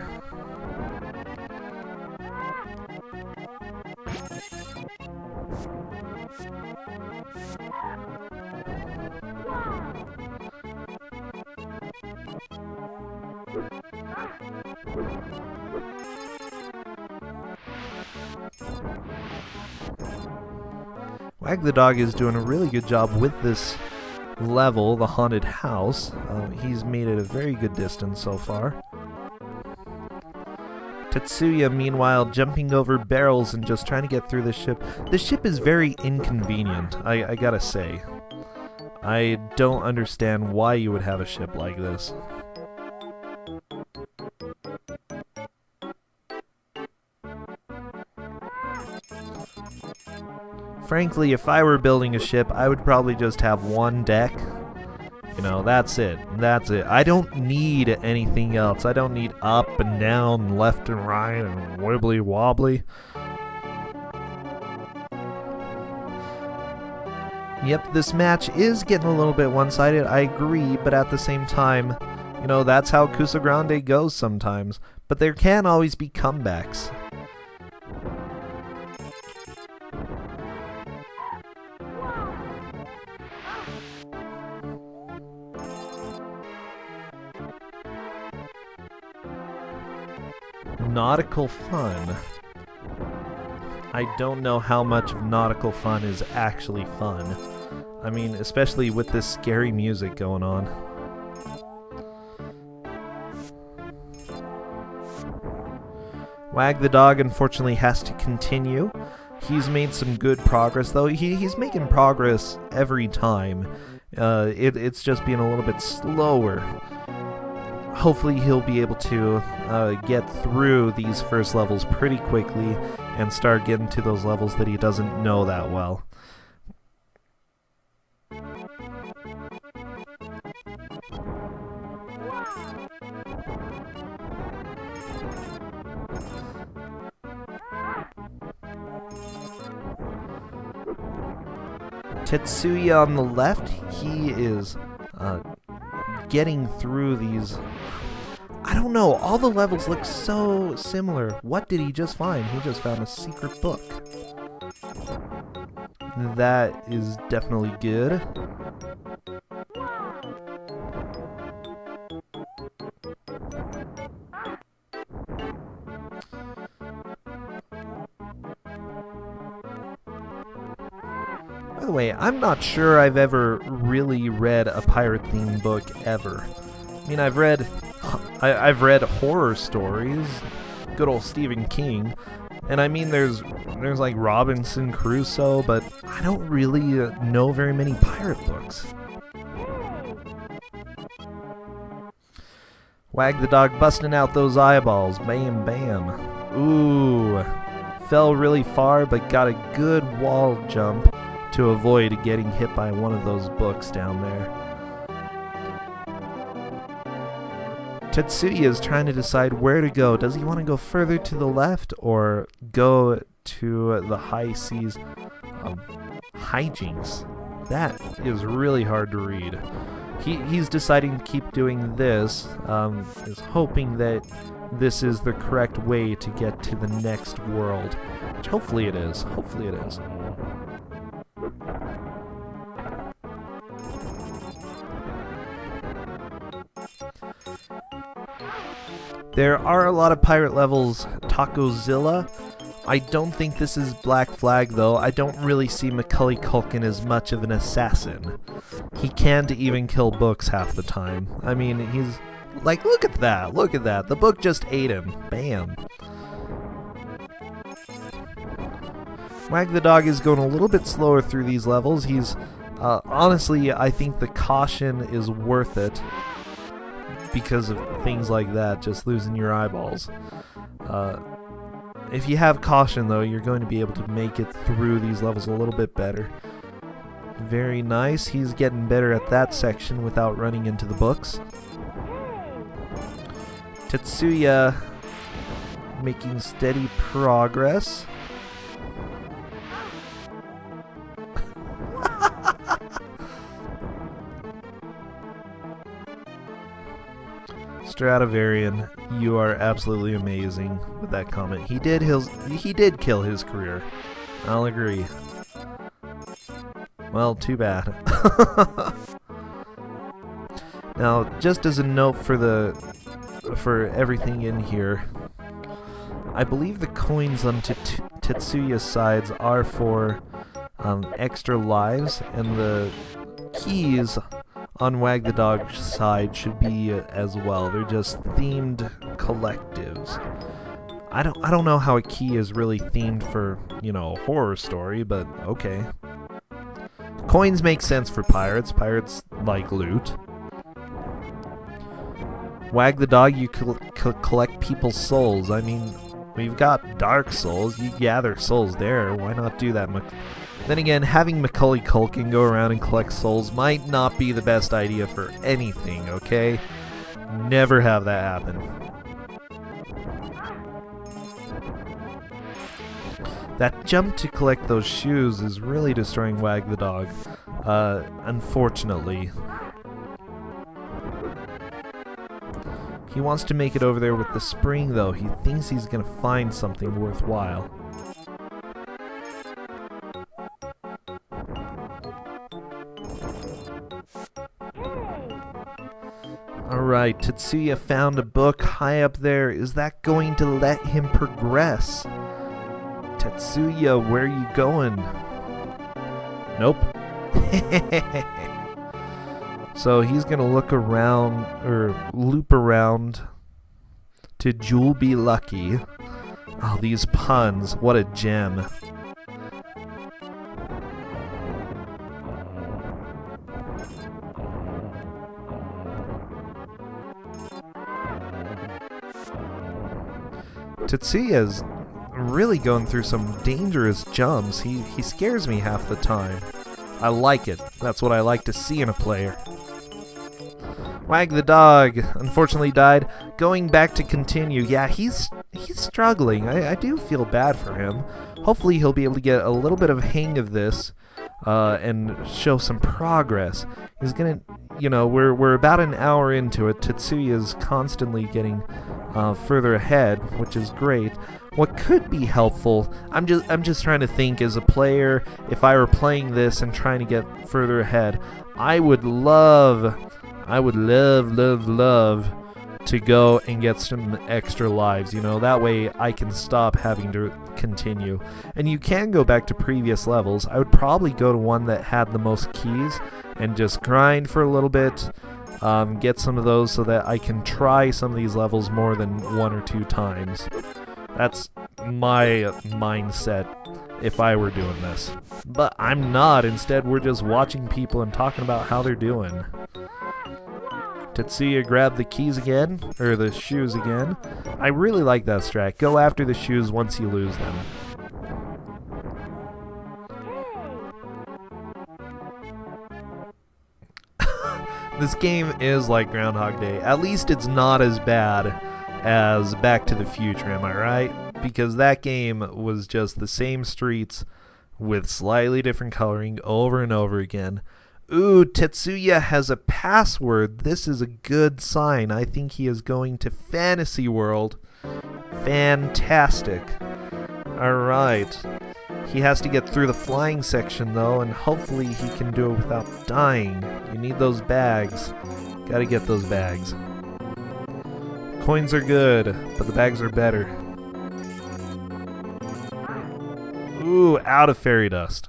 Wag the Dog is doing a really good job with this level, the Haunted House. He's made it a very good distance so far. Tetsuya, meanwhile, jumping over barrels and just trying to get through the ship. The ship is very inconvenient, I gotta say. I don't understand why you would have a ship like this. Frankly, if I were building a ship, I would probably just have one deck. You know, that's it. That's it. I don't need anything else. I don't need up and down, left and right, and wibbly wobbly. Yep, this match is getting a little bit one-sided, I agree, but at the same time, you know, that's how Kusogrande goes sometimes. But there can always be comebacks. Nautical fun. I don't know how much of nautical fun is actually fun. I mean, especially with this scary music going on. Wag the Dog unfortunately has to continue. He's made some good progress, though. He's making progress every time. It's just being a little bit slower. Hopefully he'll be able to get through these first levels pretty quickly and start getting to those levels that he doesn't know that well. Tetsuya on the left, he is getting through these. I don't know, all the levels look so similar. What did he just find? He just found a secret book. That is definitely good. By the way, I'm not sure I've ever really read a pirate-themed book ever. I mean, I've read horror stories, good old Stephen King, and I mean there's like Robinson Crusoe, but I don't really know very many pirate books. Wag the dog busting out those eyeballs. Bam, bam. Ooh. Fell really far, but got a good wall jump to avoid getting hit by one of those books down there. Tetsuya is trying to decide where to go. Does he want to go further to the left or go to the high seas hijinks? That is really hard to read. He's deciding to keep doing this, is hoping that this is the correct way to get to the next world. Which hopefully it is. Hopefully it is. There are a lot of pirate levels. Tacozilla. I don't think this is Black Flag, though. I don't really see Macaulay Culkin as much of an assassin. He can't even kill books half the time. I mean, he's... Like, look at that. Look at that. The book just ate him. Bam. Wag the dog is going a little bit slower through these levels. He's... honestly, I think the caution is worth it. Because of things like that, just losing your eyeballs. If you have caution, though, you're going to be able to make it through these levels a little bit better. Very nice. He's getting better at that section without running into the books. Tetsuya making steady progress. Stradivarian, you are absolutely amazing with that comment. He did kill his career. I'll agree. Well, too bad. Now, just as a note for everything in here, I believe the coins on Tetsuya's sides are for extra lives, and the keys on Wag the Dog's side should be as well. They're just themed collectives. I don't know how a key is really themed for, you know, a horror story, but okay. Coins make sense for pirates. Pirates like loot. Wag the Dog, you collect people's souls. I mean, we've got Dark Souls. You gather souls there. Why not do that? Then again, having Macaulay Culkin go around and collect souls might not be the best idea for anything, okay? Never have that happen. That jump to collect those shoes is really destroying Wag the Dog, unfortunately. He wants to make it over there with the spring, though. He thinks he's gonna find something worthwhile. Alright, Tetsuya found a book high up there. Is that going to let him progress? Tetsuya, where are you going? Nope. So he's gonna look around, or loop around to Jewel Be Lucky. Oh, these puns, what a gem. Tetsuya's really going through some dangerous jumps. He scares me half the time. I like it. That's what I like to see in a player. Wag the Dog unfortunately died. Going back to continue. Yeah, he's struggling. I do feel bad for him. Hopefully he'll be able to get a little bit of hang of this and show some progress. He's gonna, you know, we're about an hour into it. Tetsuya's constantly getting further ahead, which is great. What could be helpful, I'm just trying to think as a player, if I were playing this and trying to get further ahead, I would love to go and get some extra lives, you know, that way I can stop having to continue. And you can go back to previous levels. I would probably go to one that had the most keys and just grind for a little bit, get some of those so that I can try some of these levels more than 1 or 2 times. That's my mindset if I were doing this. But I'm not. Instead, we're just watching people and talking about how they're doing. Tetsuya grabbed the keys again, or the shoes again. I really like that strat. Go after the shoes once you lose them. This game is like Groundhog Day. At least it's not as bad as Back to the Future, am I right? Because that game was just the same streets with slightly different coloring over and over again. Ooh, Tetsuya has a password. This is a good sign. I think he is going to Fantasy World. Fantastic. Alright. He has to get through the flying section, though, and hopefully he can do it without dying. You need those bags. Gotta get those bags. Coins are good, but the bags are better. Ooh, out of fairy dust.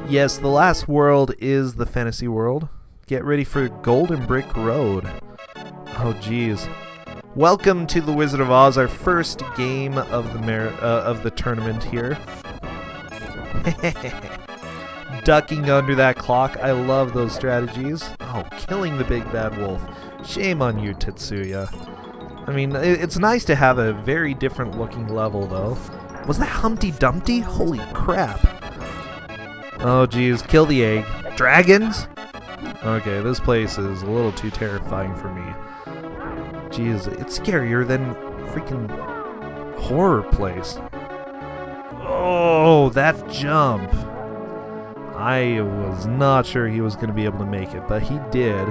Yes, the last world is the fantasy world. Get ready for Golden Brick Road. Oh, geez. Welcome to The Wizard of Oz, our first game of the tournament here. Ducking under that clock. I love those strategies. Oh, killing the big bad wolf. Shame on you, Tetsuya. I mean, it's nice to have a very different looking level, though. Was that Humpty Dumpty? Holy crap. Oh, geez. Kill the egg. Dragons? Okay, this place is a little too terrifying for me. Jeez, it's scarier than freaking horror place. Oh, that jump. I was not sure he was going to be able to make it, but he did.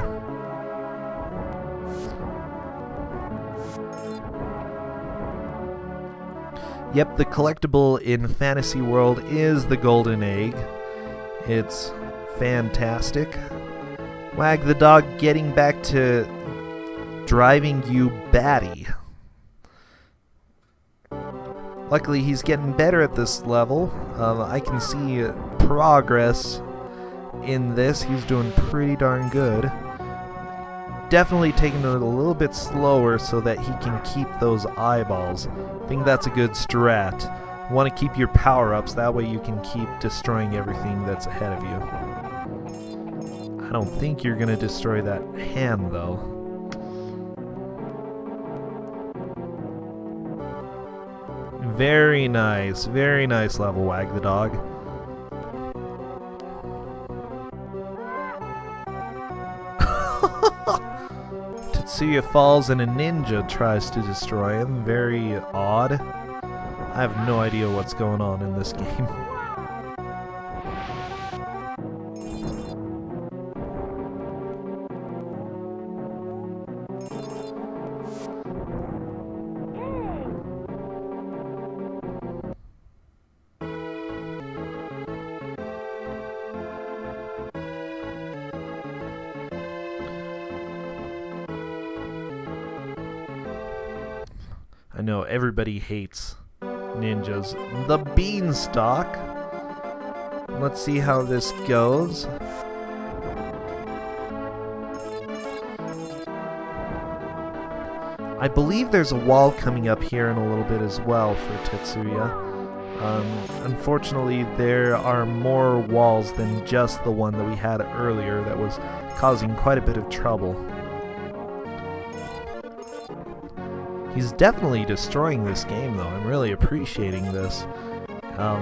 Yep, the collectible in Fantasy World is the golden egg. It's fantastic. Wag the dog getting back to driving you batty. Luckily, he's getting better at this level. I can see progress in this. He's doing pretty darn good. Definitely taking it a little bit slower so that he can keep those eyeballs. I think that's a good strat. You want to keep your power-ups, that way you can keep destroying everything that's ahead of you. I don't think you're going to destroy that hand, though. Very nice level, Wag the dog. Tetsuya falls and a ninja tries to destroy him. Very odd. I have no idea what's going on in this game. I know everybody hates ninjas. The beanstalk. Let's see how this goes. I believe there's a wall coming up here in a little bit as well for Tetsuya. Unfortunately, there are more walls than just the one that we had earlier that was causing quite a bit of trouble. He's definitely destroying this game, though. I'm really appreciating this. Oh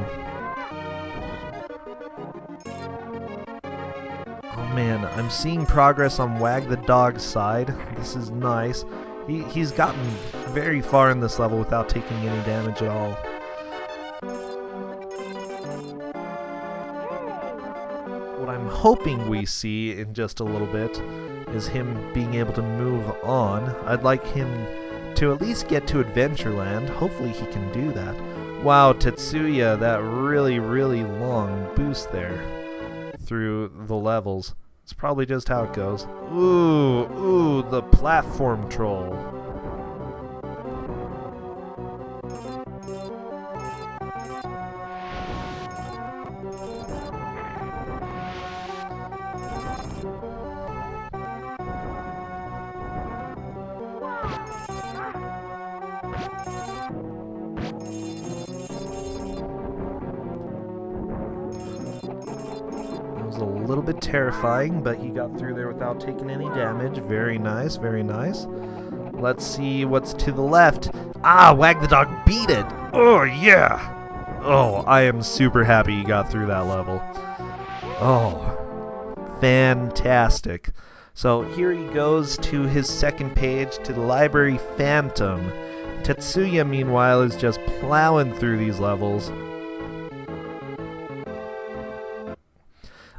man, I'm seeing progress on Wag the Dog's side. This is nice. He's gotten very far in this level without taking any damage at all. What I'm hoping we see in just a little bit is him being able to move on. I'd like him to at least get to Adventureland. Hopefully he can do that. Wow, Tetsuya, that really long boost there through the levels. It's probably just how it goes. Ooh, the platform troll. little bit terrifying, but he got through there without taking any damage. Very nice, very nice. Let's see what's to the left. Ah, Wag the Dog beat it. Oh, yeah. Oh, I am super happy he got through that level. Oh, fantastic. So here he goes to his second page, to the Library Phantom. Tetsuya, meanwhile, is just plowing through these levels.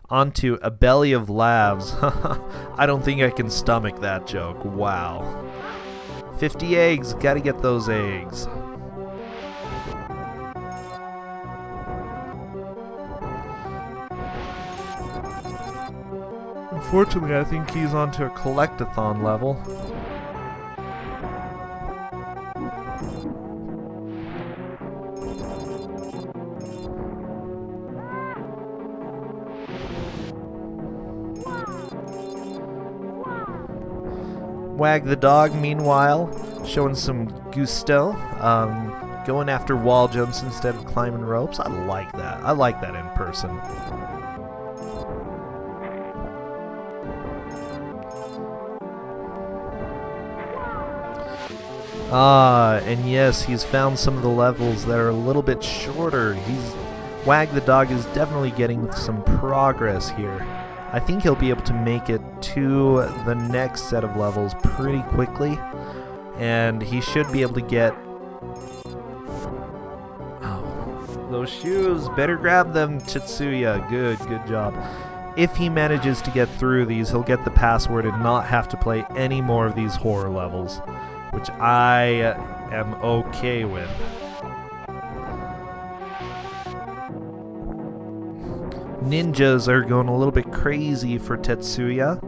Onto A Belly of Lavs. I don't think I can stomach that joke. Wow. 50 eggs. Gotta get those eggs. Unfortunately, I think he's onto a collectathon level. Wag the Dog, meanwhile, showing some gusto, going after wall jumps instead of climbing ropes. I like that. I like that in person. And yes, he's found some of the levels that are a little bit shorter. Wag the Dog is definitely getting some progress here. I think he'll be able to make it to the next set of levels pretty quickly, and he should be able to get... Oh, those shoes! Better grab them, Tetsuya. Good job. If he manages to get through these, he'll get the password and not have to play any more of these horror levels, which I am okay with. Ninjas are going a little bit crazy for Tetsuya.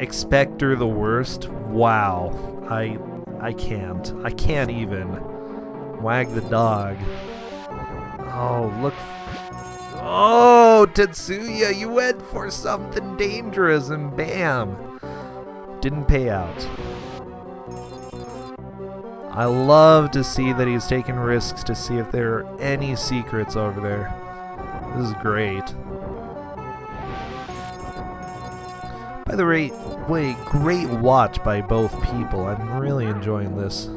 Expector the worst. Wow. I can't even. Wag the Dog. Oh, look. Oh, Tetsuya, you went for something dangerous and bam. Didn't pay out. I love to see that he's taking risks to see if there are any secrets over there. This is great. By the way, great watch by both people. I'm really enjoying this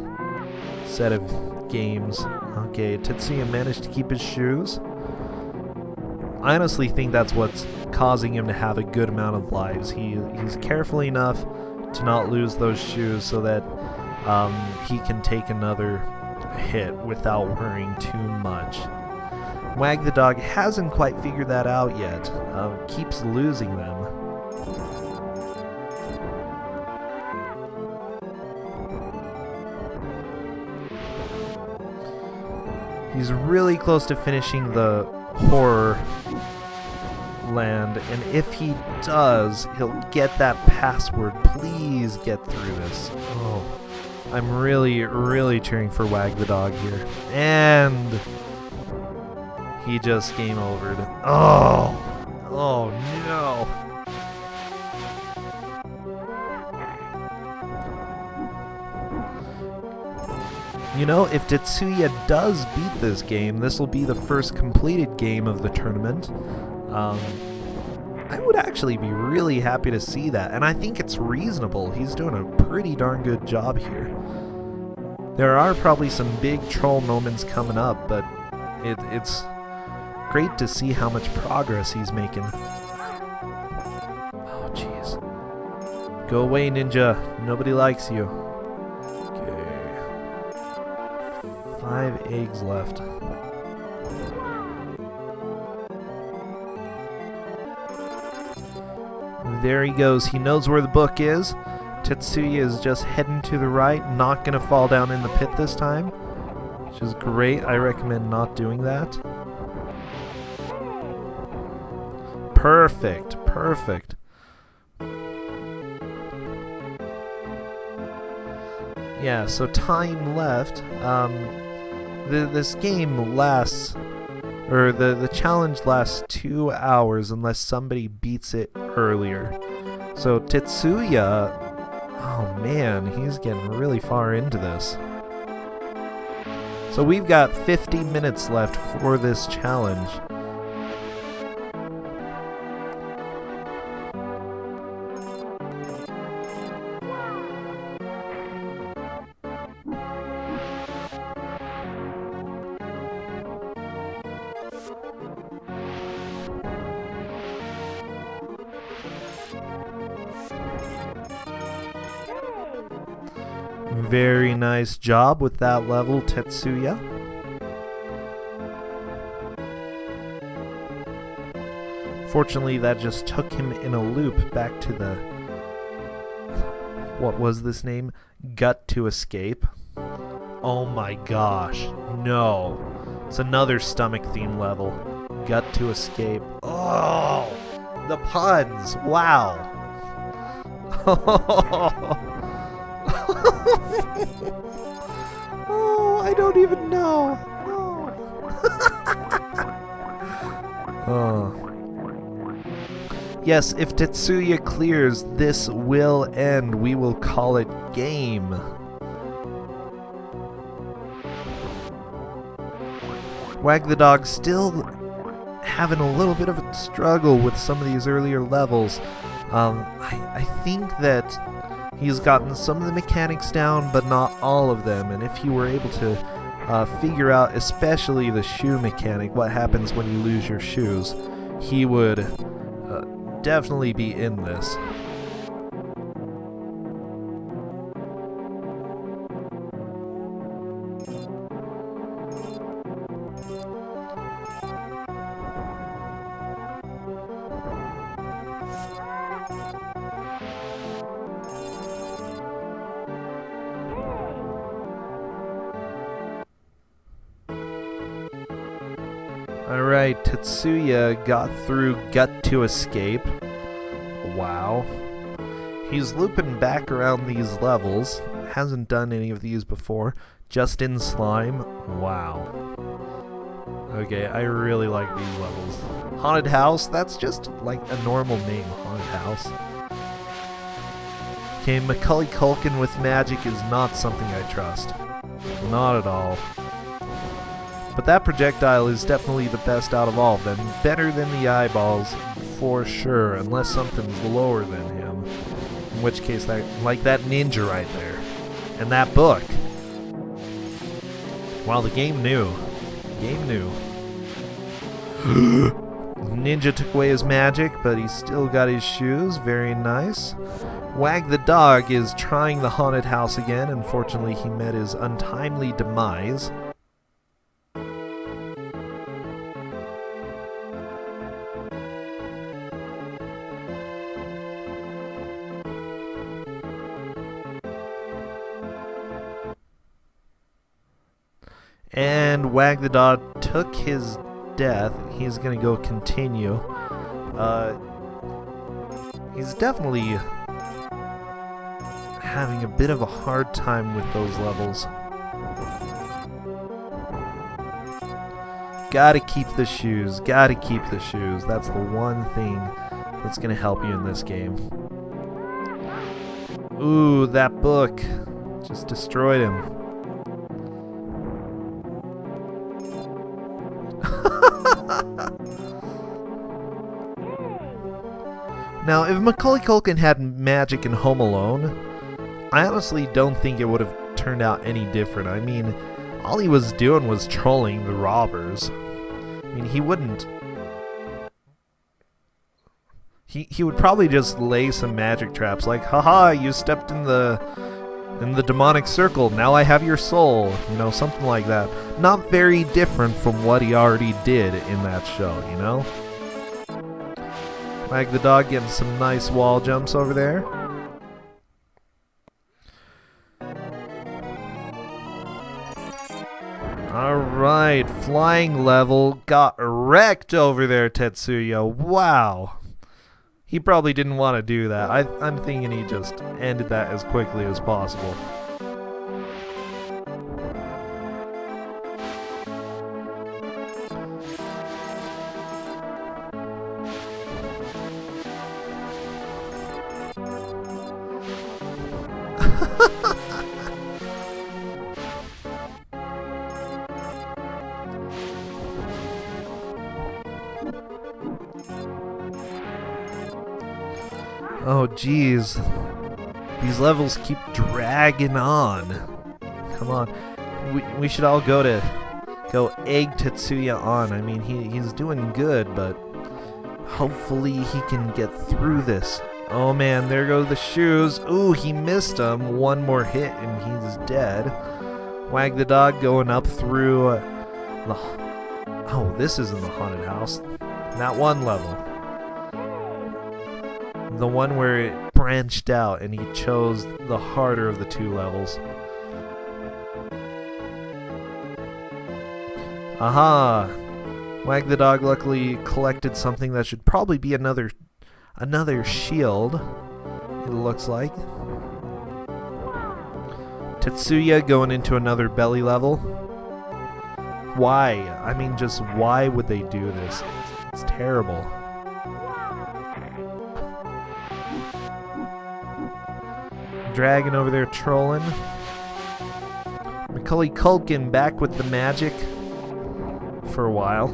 set of games. Okay, Tetsuya managed to keep his shoes. I honestly think that's what's causing him to have a good amount of lives. He's careful enough to not lose those shoes so that he can take another hit without worrying too much. Wag the Dog hasn't quite figured that out yet. Keeps losing them. He's really close to finishing the horror land, and if he does, he'll get that password. Please get through this. Oh, I'm really cheering for Wag the Dog here. And he just game overed. Oh no. You know, if Tetsuya does beat this game, this will be the first completed game of the tournament. I would actually be really happy to see that, and I think it's reasonable. He's doing a pretty darn good job here. There are probably some big troll moments coming up, but it's great to see how much progress he's making. Oh, jeez. Go away, ninja. Nobody likes you. Okay. 5 eggs left. There he goes. He knows where the book is. Tetsuya is just heading to the right, not going to fall down in the pit this time, which is great. I recommend not doing that. Perfect. Yeah, so time left. This game lasts, or the challenge lasts 2 hours unless somebody beats it earlier. So Tetsuya, oh man, he's getting really far into this. So we've got 50 minutes left for this challenge. Very nice job with that level, Tetsuya. Fortunately, that just took him in a loop back to the... What was this name? Gut to Escape. Oh my gosh. No. It's another stomach theme level. Gut to Escape. Oh! The puns! Wow! Oh, I don't even know. No. Oh. Yes, if Tetsuya clears, this will end. We will call it game. Wag the Dog still having a little bit of a struggle with some of these earlier levels. I think that he's gotten some of the mechanics down, but not all of them. And if you were able to figure out, especially the shoe mechanic, what happens when you lose your shoes, he would definitely be in this. Alright, Tetsuya got through Gut to Escape. Wow. He's looping back around these levels. Hasn't done any of these before. Just in Slime. Wow. Okay, I really like these levels. Haunted House, that's just like a normal name, Haunted House. Okay, Macaulay Culkin with magic is not something I trust. Not at all. But that projectile is definitely the best out of all of them. Better than the eyeballs, for sure, unless something's lower than him. In which case, like that ninja right there. And that book. Wow, the game knew. Game knew. Ninja took away his magic, but he still got his shoes. Very nice. Wag the Dog is trying the haunted house again. Unfortunately, he met his untimely demise. And Wag the Dog took his death. He's going to go continue. He's definitely having a bit of a hard time with those levels. Gotta keep the shoes. Gotta keep the shoes. That's the one thing that's going to help you in this game. Ooh, that book just destroyed him. Now, if Macaulay Culkin had magic in Home Alone, I honestly don't think it would have turned out any different. I mean, all he was doing was trolling the robbers. I mean, he wouldn't... He would probably just lay some magic traps, like, haha, you stepped in the demonic circle, now I have your soul. You know, something like that. Not very different from what he already did in that show, you know? Wag the Dog getting some nice wall jumps over there. Alright, flying level. Got wrecked over there, Tetsuya. Wow. He probably didn't want to do that. I'm thinking he just ended that as quickly as possible. Oh, geez. These levels keep dragging on. Come on. We should all go egg Tetsuya on. I mean, he's doing good, but hopefully he can get through this Oh man, there go the shoes. Ooh, he missed him. One more hit and he's dead. Wag the dog going up through the... Oh, this isn't the haunted house. That one level. The one where it branched out and he chose the harder of the two levels. Aha! Wag the dog luckily collected something that should probably be another shield, it looks like. Tetsuya going into another belly level. Why? I mean, just why would they do this? It's terrible. Dragon over there trolling. Macaulay Culkin back with the magic for a while.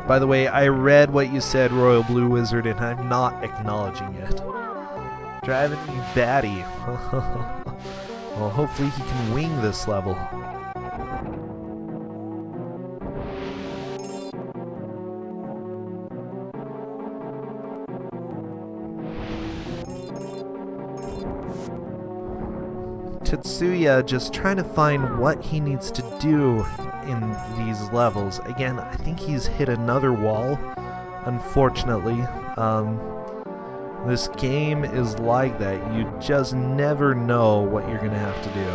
By the way, I read what you said, Royal Blue Wizard, and I'm not acknowledging it. Driving me batty. Well, hopefully he can wing this level. Tetsuya just trying to find what he needs to do in these levels. Again, I think he's hit another wall, unfortunately. This game is like that. You just never know what you're gonna have to do.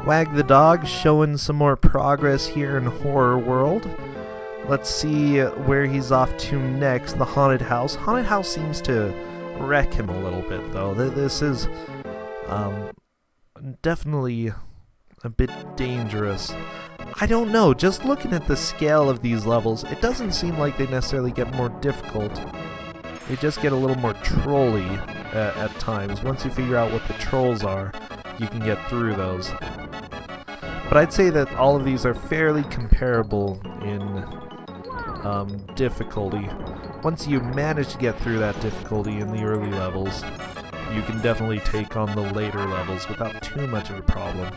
Wag the dog showing some more progress here in Horror World. Let's see where he's off to next. The haunted house. Haunted house seems to wreck him a little bit, though. This is definitely a bit dangerous. I don't know. Just looking at the scale of these levels, it doesn't seem like they necessarily get more difficult. They just get a little more trolly at times. Once you figure out what the trolls are, you can get through those. But I'd say that all of these are fairly comparable in difficulty. Once you manage to get through that difficulty in the early levels, you can definitely take on the later levels without too much of a problem.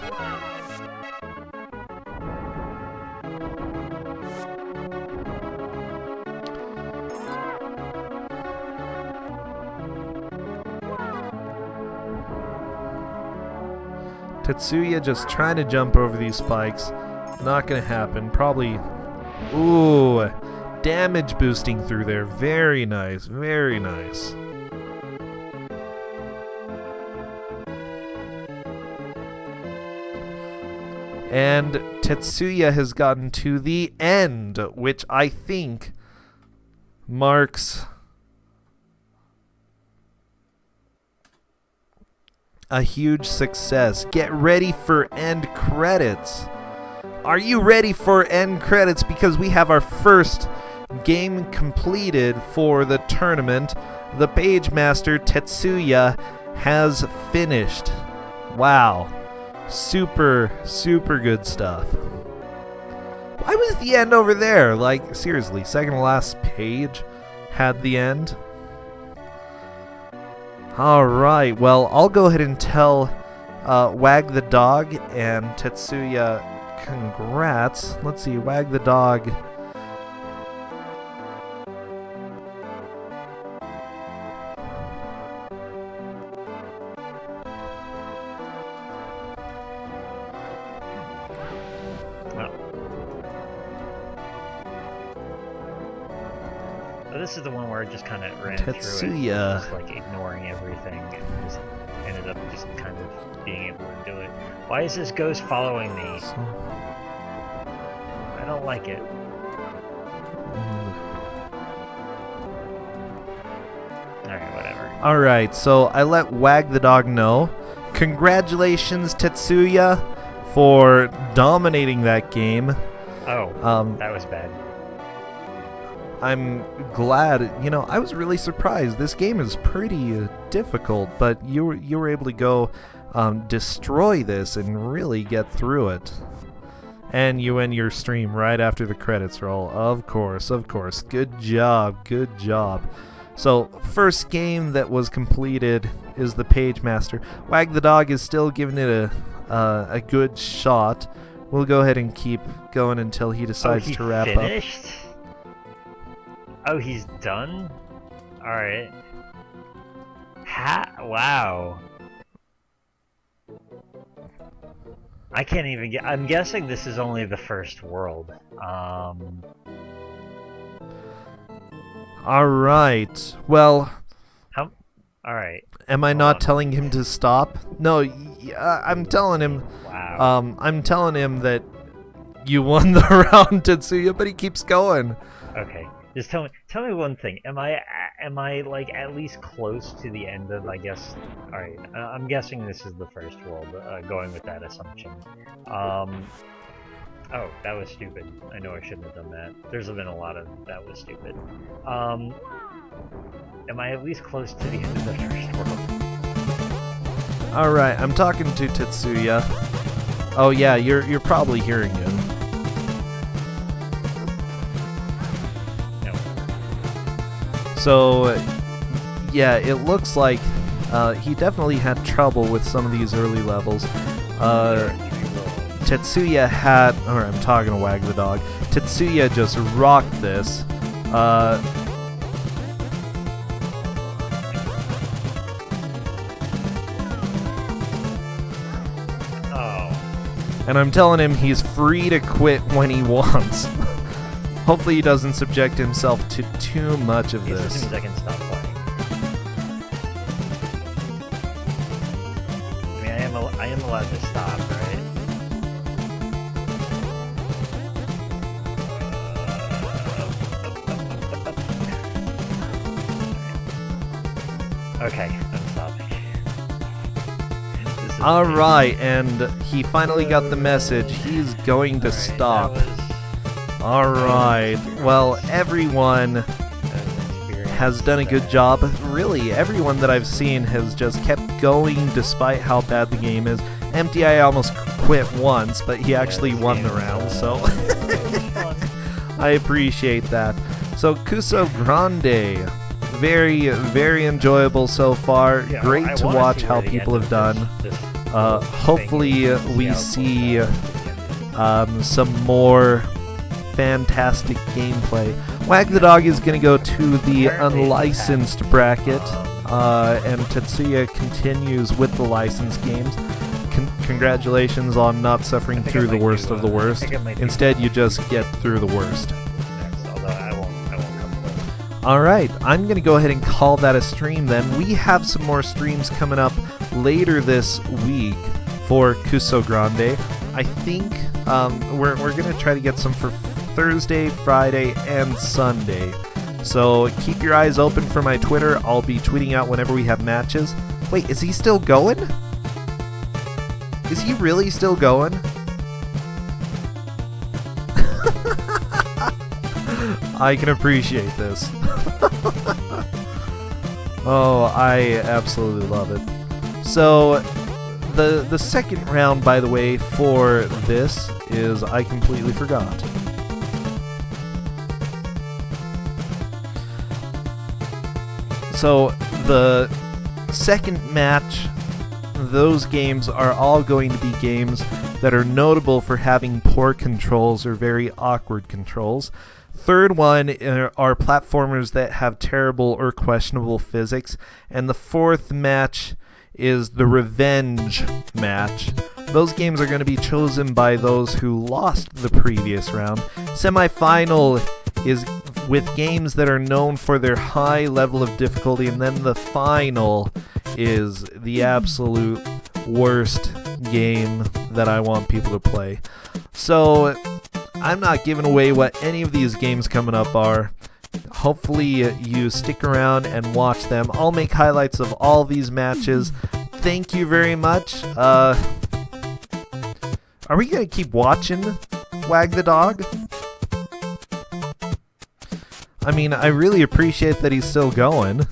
Tetsuya just trying to jump over these spikes. Not gonna happen. Probably... Ooh! Damage boosting through there. Very nice. Very nice. And Tetsuya has gotten to the end, which I think marks a huge success. Get ready for end credits. Are you ready for end credits? Because we have our first game completed for the tournament. The Pagemaster Tetsuya has finished. Wow. Super, super good stuff. Why was the end over there? Like, seriously, second to last page had the end. Alright, well, I'll go ahead and tell Wag the dog and Tetsuya congrats. Let's see, Wag the dog. This is the one where I just kind of ran through it, just like ignoring everything, and just ended up just kind of being able to do it. Why is this ghost following me? I don't like it. Alright, whatever. Alright, so I let Wag the dog know. Congratulations, Tetsuya, for dominating that game. Oh, that was bad. I'm glad, you know, I was really surprised. This game is pretty difficult, but you were able to go destroy this and really get through it. And you end your stream right after the credits roll. Of course, of course. Good job, good job. So, first game that was completed is the Pagemaster. Wag the Dog is still giving it a good shot. We'll go ahead and keep going until he decides to wrap finished? Oh, he's done? Alright. Wow. I can't even get... I'm guessing this is only the first world. Alright. Well... Alright. Am I not telling him to stop? No, I'm telling him... Wow. I'm telling him that you won the round, Tetsuya, but he keeps going. Okay. Just tell me one thing. Am I like at least close to the end of, I guess? All right. I'm guessing this is the first world. Going with that assumption. Oh, that was stupid. I know I shouldn't have done that. There's been a lot of that was stupid. Am I at least close to the end of the first world? All right. I'm talking to Tetsuya. Oh yeah, you're probably hearing him. So, yeah, it looks like he definitely had trouble with some of these early levels. Tetsuya had... Or I'm talking to Wag the Dog. Tetsuya just rocked this. And I'm telling him he's free to quit when he wants. Hopefully he doesn't subject himself to too much of this. As soon as I can stop playing. I mean, I am allowed to stop, right? Okay, I'm stopping. Alright, and he finally got the message. He's going to stop. Alright, well, everyone has done a good job. Really, everyone that I've seen has just kept going despite how bad the game is. Empty Eye almost quit once, but he actually won the round, so I appreciate that. So, Kusogrande, very, very enjoyable so far. Great to watch how people have done. Hopefully we see some more fantastic gameplay. Wag the Dog is going to go to the unlicensed bracket, and Tetsuya continues with the licensed games. Congratulations on not suffering through the worst of the worst. Instead, you just get through the worst. Alright, I'm going to go ahead and call that a stream then. We have some more streams coming up later this week for Kusogrande. I think we're going to try to get some for Thursday, Friday, and Sunday. So keep your eyes open for my Twitter. I'll be tweeting out whenever we have matches. Wait, is he still going? Is he really still going? I can appreciate this. Oh, I absolutely love it. So, the second round, by the way, for this is I completely forgot. So, the second match, those games are all going to be games that are notable for having poor controls or very awkward controls. Third one are platformers that have terrible or questionable physics. And the fourth match is the revenge match. Those games are going to be chosen by those who lost the previous round. Semi-final is with games that are known for their high level of difficulty, and then the final is the absolute worst game that I want people to play. So I'm not giving away what any of these games coming up are. Hopefully you stick around and watch them. I'll make highlights of all these matches. Thank you very much. Are we going to keep watching Wag the Dog? I mean, I really appreciate that he's still going.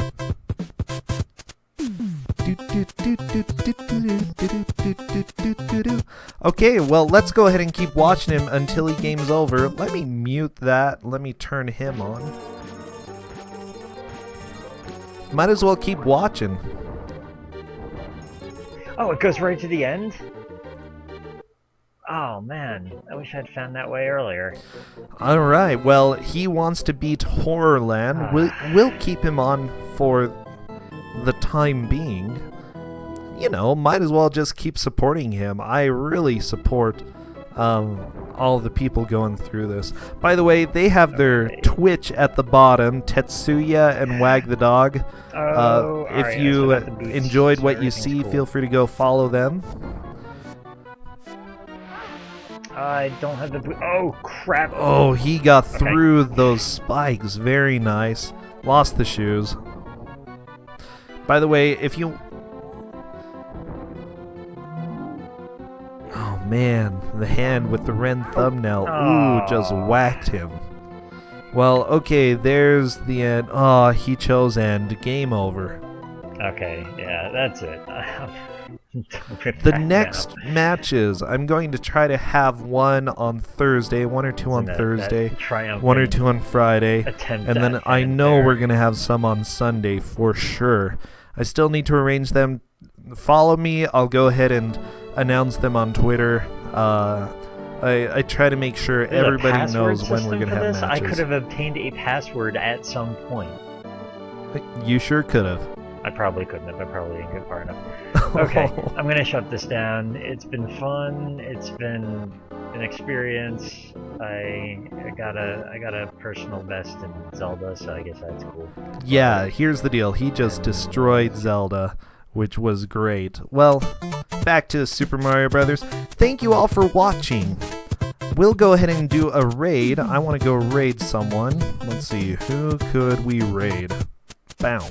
Okay, well, let's go ahead and keep watching him until he game's over. Let me mute that. Let me turn him on. Might as well keep watching. Oh, it goes right to the end? Oh man, I wish I'd found that way earlier. Alright, well, he wants to beat Horrorland. We'll keep him on for the time being. You know, might as well just keep supporting him. I really support all the people going through this. By the way, they have their Twitch at the bottom, Tetsuya and Wag the Dog. If you enjoyed what you see, feel free to go follow them. I don't have the boot. Oh, crap. Oh, he got through those spikes. Very nice. Lost the shoes. By the way, if you... Oh, man. The hand with the Ren thumbnail. Ooh, just whacked him. Well, okay, there's the end. Oh, he chose end. Game over. Okay, yeah, that's it. The next matches, I'm going to try to have one on Thursday, one or two on Thursday, one or two on Friday, and then I know we're going to have some on Sunday for sure. I still need to arrange them. Follow me. I'll go ahead and announce them on Twitter. I try to make sure everybody knows when we're going to have matches. I could have obtained a password at some point. You sure could have. I probably couldn't have. I probably didn't get far enough. Okay, I'm gonna shut this down. It's been fun. It's been an experience. I got a personal best in Zelda, so I guess that's cool. Yeah, here's the deal. He just destroyed Zelda, which was great. Well, back to Super Mario Brothers. Thank you all for watching. We'll go ahead and do a raid. I want to go raid someone. Let's see, who could we raid? Bow.